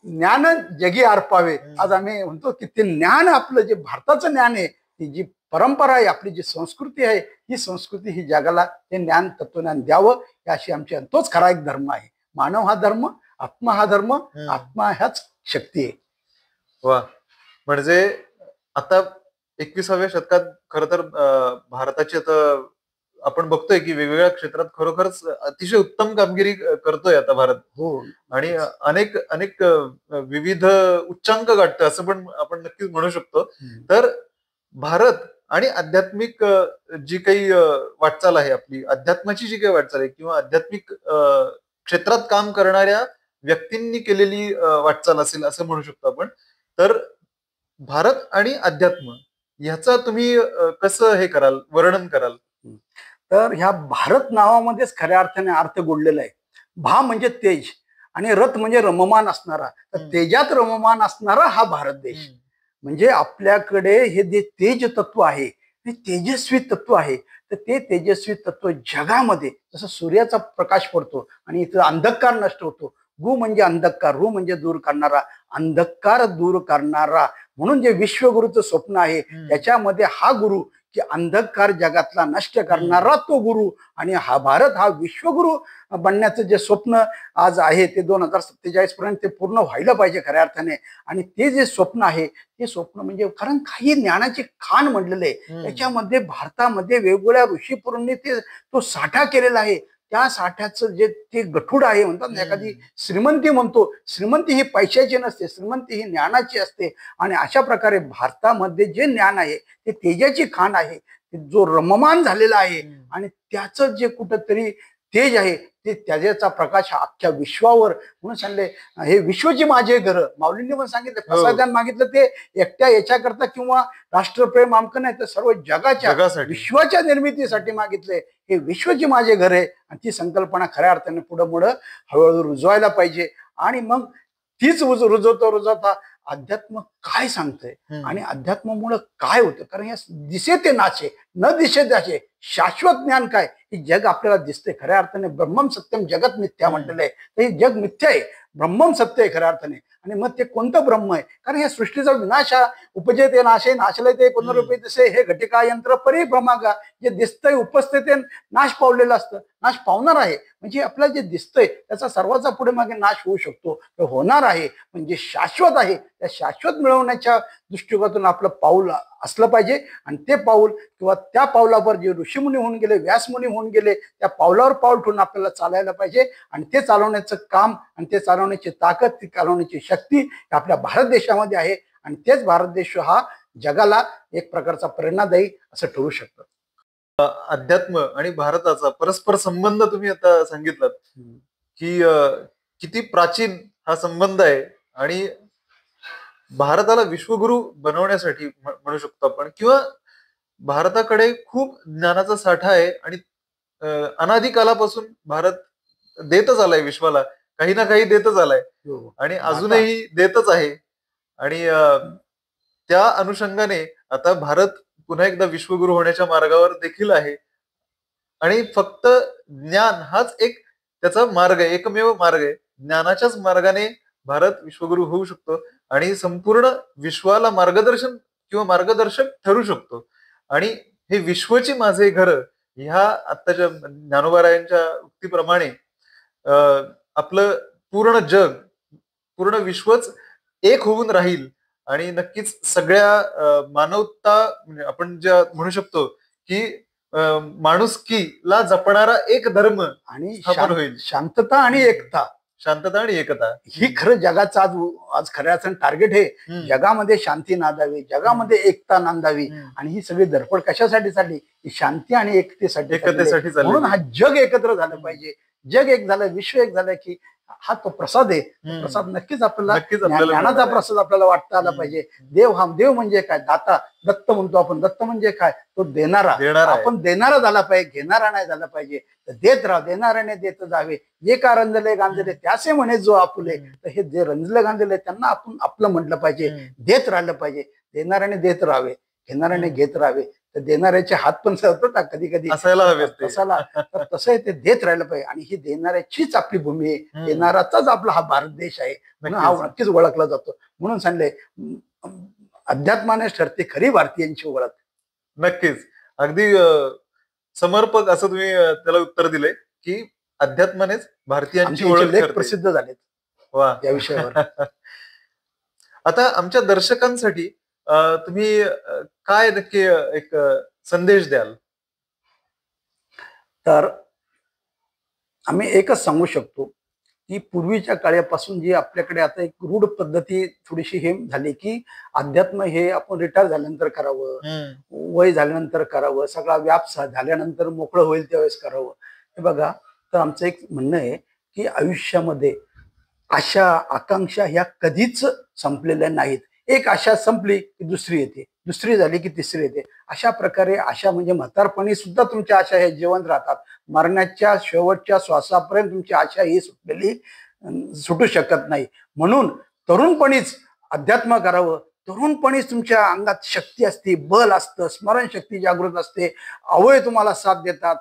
ज्ञान जगी अर्पावे. आज आम्ही म्हणतो की ते ज्ञान आपलं जे भारताचं ज्ञान आहे, ती जी परंपरा आहे, आपली जी संस्कृती आहे, ही संस्कृती ही जगाला ते ज्ञान तत्वज्ञान द्यावं, ही अशी आमची, तोच खरा एक धर्म आहे. मानव हा धर्म, आत्मा हा धर्म, आत्मा ह्याच शक्ती आहे. वा, म्हणजे आता 21व्या शतकात खर तर भारताची आता आपण बघतोय की वेगवेगळ्या क्षेत्रात खरोखरच अतिशय उत्तम कामगिरी करतोय आता भारत. हो, आणि अनेक अनेक विविध उच्चांक गाठतोय असं पण आपण नक्कीच म्हणू शकतो. तर भारत आणि आध्यात्मिक जी काही वाटचाल आहे, आपली अध्यात्माची जी काही वाटचाल आहे किंवा आध्यात्मिक क्षेत्रात काम करणाऱ्या व्यक्तींनी केलेली वाटचाल असेल असं म्हणू शकतो आपण. तर भारत आणि अध्यात्म ह्याचा तुम्ही कसं हे कराल, वर्णन कराल? तर ह्या भारत नावामध्येच खऱ्या अर्थाने अर्थ गोडलेला आहे. भा म्हणजे तेज आणि रथ म्हणजे रममान असणारा. तर तेजात रममान असणारा हा भारत देश. म्हणजे आपल्याकडे हे जे तेज तत्व आहे, ते तेजस्वी तत्व आहे. तर ते तेजस्वी तत्व जगामध्ये जसं सूर्याचा प्रकाश पडतो आणि इथं अंधकार नष्ट होतो. गु म्हणजे अंधकार, रु म्हणजे दूर करणारा, अंधकार दूर करणारा. म्हणून जे विश्वगुरूचं स्वप्न आहे त्याच्यामध्ये हा गुरु की अंधकार जगातला नष्ट करणारा तो गुरु, आणि हा भारत हा विश्वगुरु बनण्याचं जे स्वप्न आज आहे ते 2047 पर्यंत ते पूर्ण व्हायला पाहिजे खऱ्या अर्थाने. आणि ते जे स्वप्न आहे ते स्वप्न म्हणजे, कारण काही ज्ञानाचे खाण म्हटलेलं आहे त्याच्यामध्ये. भारतामध्ये वेगवेगळ्या ऋषीपुरूंनी ते तो साठा केलेला आहे. त्या साठ्याचं जे ते गठूड आहे, म्हणतात ना एखादी श्रीमंती म्हणतो, श्रीमंती ही पैशाची नसते, श्रीमंती ही ज्ञानाची असते. आणि अशा प्रकारे भारतामध्ये जे ज्ञान आहे ते तेजाची खाण आहे, जो रममान झालेला आहे. आणि त्याचं जे कुठंतरी तेज आहे ते त्याचा प्रकाश हा अख्ख्या विश्वावर. म्हणून सांगले हे विश्वची माझे घर, माऊलींनी पण सांगितलं. प्रसादान मागितलं ते एकट्या याच्याकरता किंवा राष्ट्रप्रेम आमकं नाही, तर सर्व जगाच्या विश्वाच्या निर्मितीसाठी मागितले. हे विश्वची माझे घर आहे. आणि ती संकल्पना खऱ्या अर्थाने पुढं हळूहळू रुजवायला पाहिजे. आणि मग तीच रुजवता अध्यात्म काय सांगतंय आणि अध्यात्मामुळे काय होतं. कारण या दिसे ते नाचे न दिशे त्याचे शाश्वत ज्ञान काय, हे जग आपल्याला दिसते. खऱ्या अर्थाने ब्रह्मम सत्यम जगत मिथ्या म्हटलेलं आहे. तर हे जग मिथ्या आहे, ब्रह्मम सत्य आहे खऱ्या अर्थाने. आणि मग ते कोणतं ब्रह्म आहे, कारण या सृष्टीचा विनाश हा उपजते नाशे नाशले ते पुनरुपे तसे हे घटिका यंत्र परिभ्रमागा. जे दिसतंय उपसते ते नाश पावलेलं असतं, नाश पावणार आहे. म्हणजे आपल्याला जे दिसतंय त्याचा सर्वांचा पुढे मागे नाश होऊ शकतो, ते होणार आहे. म्हणजे शाश्वत आहे, त्या शाश्वत मिळवण्याच्या दृष्टिकोनातून आपलं पाऊल असलं पाहिजे. आणि ते पाऊल किंवा त्या पावलावर जे ऋषीमुनी होऊन गेले, व्यासमुनी होऊन गेले, त्या पावलावर पाऊल ठेवून आपल्याला चालायला पाहिजे. आणि ते चालवण्याचं काम आणि ते चालवण्याची ताकद, ती चालवण्याची शक्ती आपल्या भारत देशामध्ये आहे. आणि तेच भारत देश हा जगाला एक प्रकारचा प्रेरणादायी असं ठरू शकतं. अध्यात्म आणि भारताचा परस्पर संबंध तुम्ही आता सांगितलात की किती प्राचीन हा संबंध आहे. आणि भारताला विश्वगुरु बनवण्यासाठी म्हणू शकतो आपण, किंवा भारताकडे खूप ज्ञानाचा साठा आहे. आणि अनादिकालापासून भारत देतच आलाय विश्वाला, काही ना काही देतच आलाय आणि अजूनही देतच आहे. आणि त्या अनुषंगाने आता भारत पुन्हा एकदा विश्वगुरु होण्याच्या मार्गावर देखील आहे. आणि फक्त ज्ञान हाच एक त्याचा मार्ग आहे, एकमेव मार्ग आहे. ज्ञानाच्याच मार्गाने भारत विश्वगुरु होऊ शकतो आणि संपूर्ण विश्वाला मार्गदर्शन किंवा मार्गदर्शक ठरू शकतो. आणि हे विश्वची माझे घर ह्या आत्ताच्या ज्ञानोबारायांच्या उक्तीप्रमाणे आपलं पूर्ण जग, पूर्ण विश्वच एक होऊन राहील. आणि नक्कीच सगळ्या मानवता म्हणजे आपण ज्या म्हणू शकतो की माणुसकीला जपणारा एक धर्म आणि स्थापन होईल. शांतता आणि एकता शांतता आणि एकता. ही खरं जगाचं आज आज खऱ्या अर्थानं टार्गेट आहे. जगामध्ये शांती नांदावी, जगामध्ये एकता नांदावी. आणि ही सगळी धडपड कशासाठी चालली? ही शांती आणि एकतेसाठी. म्हणून हा जग एकत्र झालं पाहिजे. जग एक झालं, विश्व एक झालं की हा तो प्रसाद आहे. प्रसाद नक्कीच आपल्याला ज्ञानाचा प्रसाद आपल्याला वाटता आला पाहिजे. देव म्हणजे काय? दाता. दत्त म्हणतो आपण. दत्त म्हणजे काय? तो देणारा. आपण देणारा झाला पाहिजे, घेणारा नाही झाला पाहिजे. तर देत राहा, देणाऱ्याने देत जावे. जे का रंजले गांजले त्याचे म्हणे जो आपुले. तर हे जे रंजले गांजले त्यांना आपण आपलं म्हटलं पाहिजे. देत राहिलं पाहिजे. देणाऱ्याने देत राहावे, घेणाऱ्याने घेत राहावे. तर देणाऱ्याचे हात पण सरतात कधी कधी असायला हवे. तर तसं ते देत राहिलं पाहिजे. आणि ही देणाऱ्याचीच आपली भूमी आहे. देणाराचाच आपला हा भारत देश आहे. म्हणून हा नक्कीच ओळखला जातो. म्हणून सांगले अध्यात्मानेच ठरते खरी भारतीयांची ओळख. नक्कीच. अगदी समर्पक असं तुम्ही त्याला उत्तर दिले की अध्यात्मानेच भारतीयांची ओळख प्रसिद्ध झालेत या विषयावर. आता आमच्या दर्शकांसाठी तुम्ही काय नक्की एक संदेश द्याल? तर आम्ही एकच सांगू शकतो की पूर्वीच्या काळापासून जी आपल्याकडे आता एक रूढ पद्धती थोडीशी हे झाली की अध्यात्म हे आपण रिटायर झाल्यानंतर करावं, वय झाल्यानंतर करावं, सगळा व्याप झाल्यानंतर मोकळं होईल त्यावेळेस करावं. हे बघा, तर आमचं एक म्हणणं आहे की आयुष्यामध्ये आशा आकांक्षा ह्या कधीच संपलेल्या नाहीत. एक आशा संपली की दुसरी येते, दुसरी झाली की तिसरी येते. अशा प्रकारे आशा म्हणजे म्हातारपणी सुद्धा तुमच्या आशा हे जिवंत राहतात. मरण्याच्या शेवटच्या श्वासापर्यंत तुमची आशा ही सुटू शकत नाही. म्हणून तरुणपणीच अध्यात्म करावं. तरुणपणीच तुमच्या अंगात शक्ती असते, बल असतं, स्मरणशक्ती जागृत असते, अवयव तुम्हाला साथ देतात.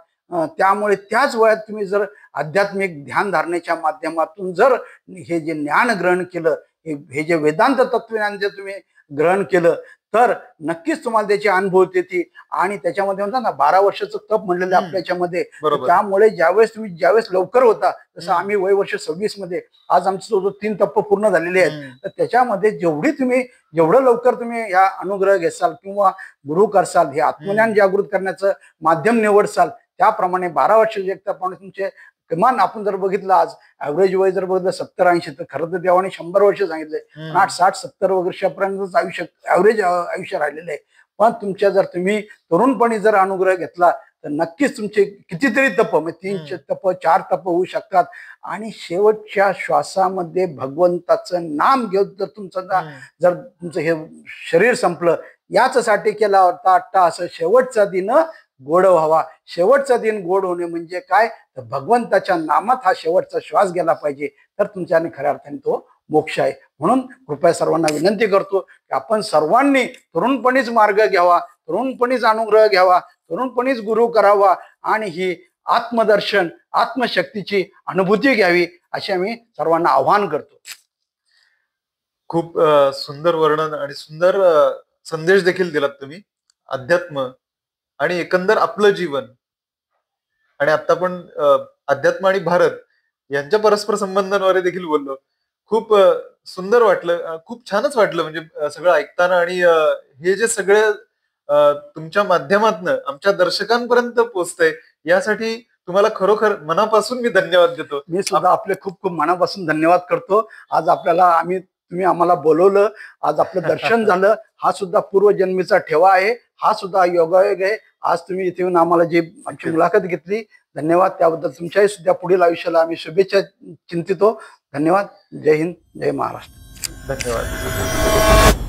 त्यामुळे त्याच वयात तुम्ही जर आध्यात्मिक ध्यान धारणेच्या माध्यमातून जर हे जे ज्ञान ग्रहण केलं, हे जे वेदांत तत्वज्ञान जे तुम्ही ग्रहण केलं, तर नक्कीच तुम्हाला त्याची अनुभव येते. आणि त्याच्यामध्ये म्हणतात ना 12 वर्षाचं तप म्हणलेलं आपल्या याच्यामध्ये. त्यामुळे ज्यावेळेस लवकर होता, जसं आम्ही वय वर्ष 26 मध्ये, आज आमचे जो 3 तप्प पूर्ण झालेले आहेत. तर त्याच्यामध्ये जेवढं लवकर तुम्ही या अनुग्रह घेसाल किंवा गुरु करसाल, हे आत्मज्ञान जागृत करण्याचं माध्यम निवडसाल, त्याप्रमाणे 12 वर्षाचे प्रमाणे तुमचे किमान आपण जर बघितलं आज ऍव्हरेज वय जर बघितलं 70-80, तर खरं तर देवाने 100 वर्ष सांगितले. 60-70 वर्षापर्यंत ऍव्हरेज आयुष्य राहिलेलं आहे. पण तुम्ही तरुणपणी जर अनुग्रह घेतला तर नक्कीच तुमचे कितीतरी तप, 3 तप 4 तप होऊ शकतात. आणि शेवटच्या श्वासामध्ये भगवंताचं नाम घेऊन जर तुमचं हे शरीर संपलं, यासाठी केला होता अट्टाहास, शेवटचा दिन गोड व्हावा. शेवटचा दिन गोड होणे म्हणजे काय? तर भगवंताच्या नामात हा शेवटचा श्वास गेला पाहिजे. तर तुमच्याने खऱ्या अर्थाने तो मोक्ष आहे. म्हणून कृपया सर्वांना विनंती करतो की आपण सर्वांनी तरुणपणीच मार्ग घ्यावा, तरुणपणीच अनुग्रह घ्यावा, तरुणपणीच गुरु करावा आणि ही आत्मदर्शन आत्मशक्तीची अनुभूती घ्यावी, असे आम्ही सर्वांना आवाहन करतो. खूप सुंदर वर्णन आणि सुंदर संदेश देखील दिलात तुम्ही. अध्यात्म आणि एकंदर आपलं जीवन, आणि आता पण अध्यात्म आणि भारत यांच्या परस्पर संबंधांवर देखील बोललो. खूप सुंदर वाटलं, खूप छानच वाटलं म्हणजे सगळं ऐकताना. आणि हे जे सगळे तुमच्या माध्यमातून आमच्या दर्शकांपर्यंत पोहोचतंय, यासाठी तुम्हाला खरोखर मनापासून मी धन्यवाद देतो. मी सुद्धा आपले खूप खूप मनापासून धन्यवाद करतो. आज तुम्ही आम्हाला बोलवलं, आज आपलं दर्शन झालं, हा सुद्धा पूर्वजन्मीचा ठेवा आहे, हा सुद्धा योगायोग आहे. आज तुम्ही इथे येऊन आम्हाला जी आमची मुलाखत घेतली, धन्यवाद. त्याबद्दल तुमच्याही सुद्धा पुढील आयुष्याला आम्ही शुभेच्छा चिंतितो. धन्यवाद. जय हिंद, जय महाराष्ट्र. धन्यवाद.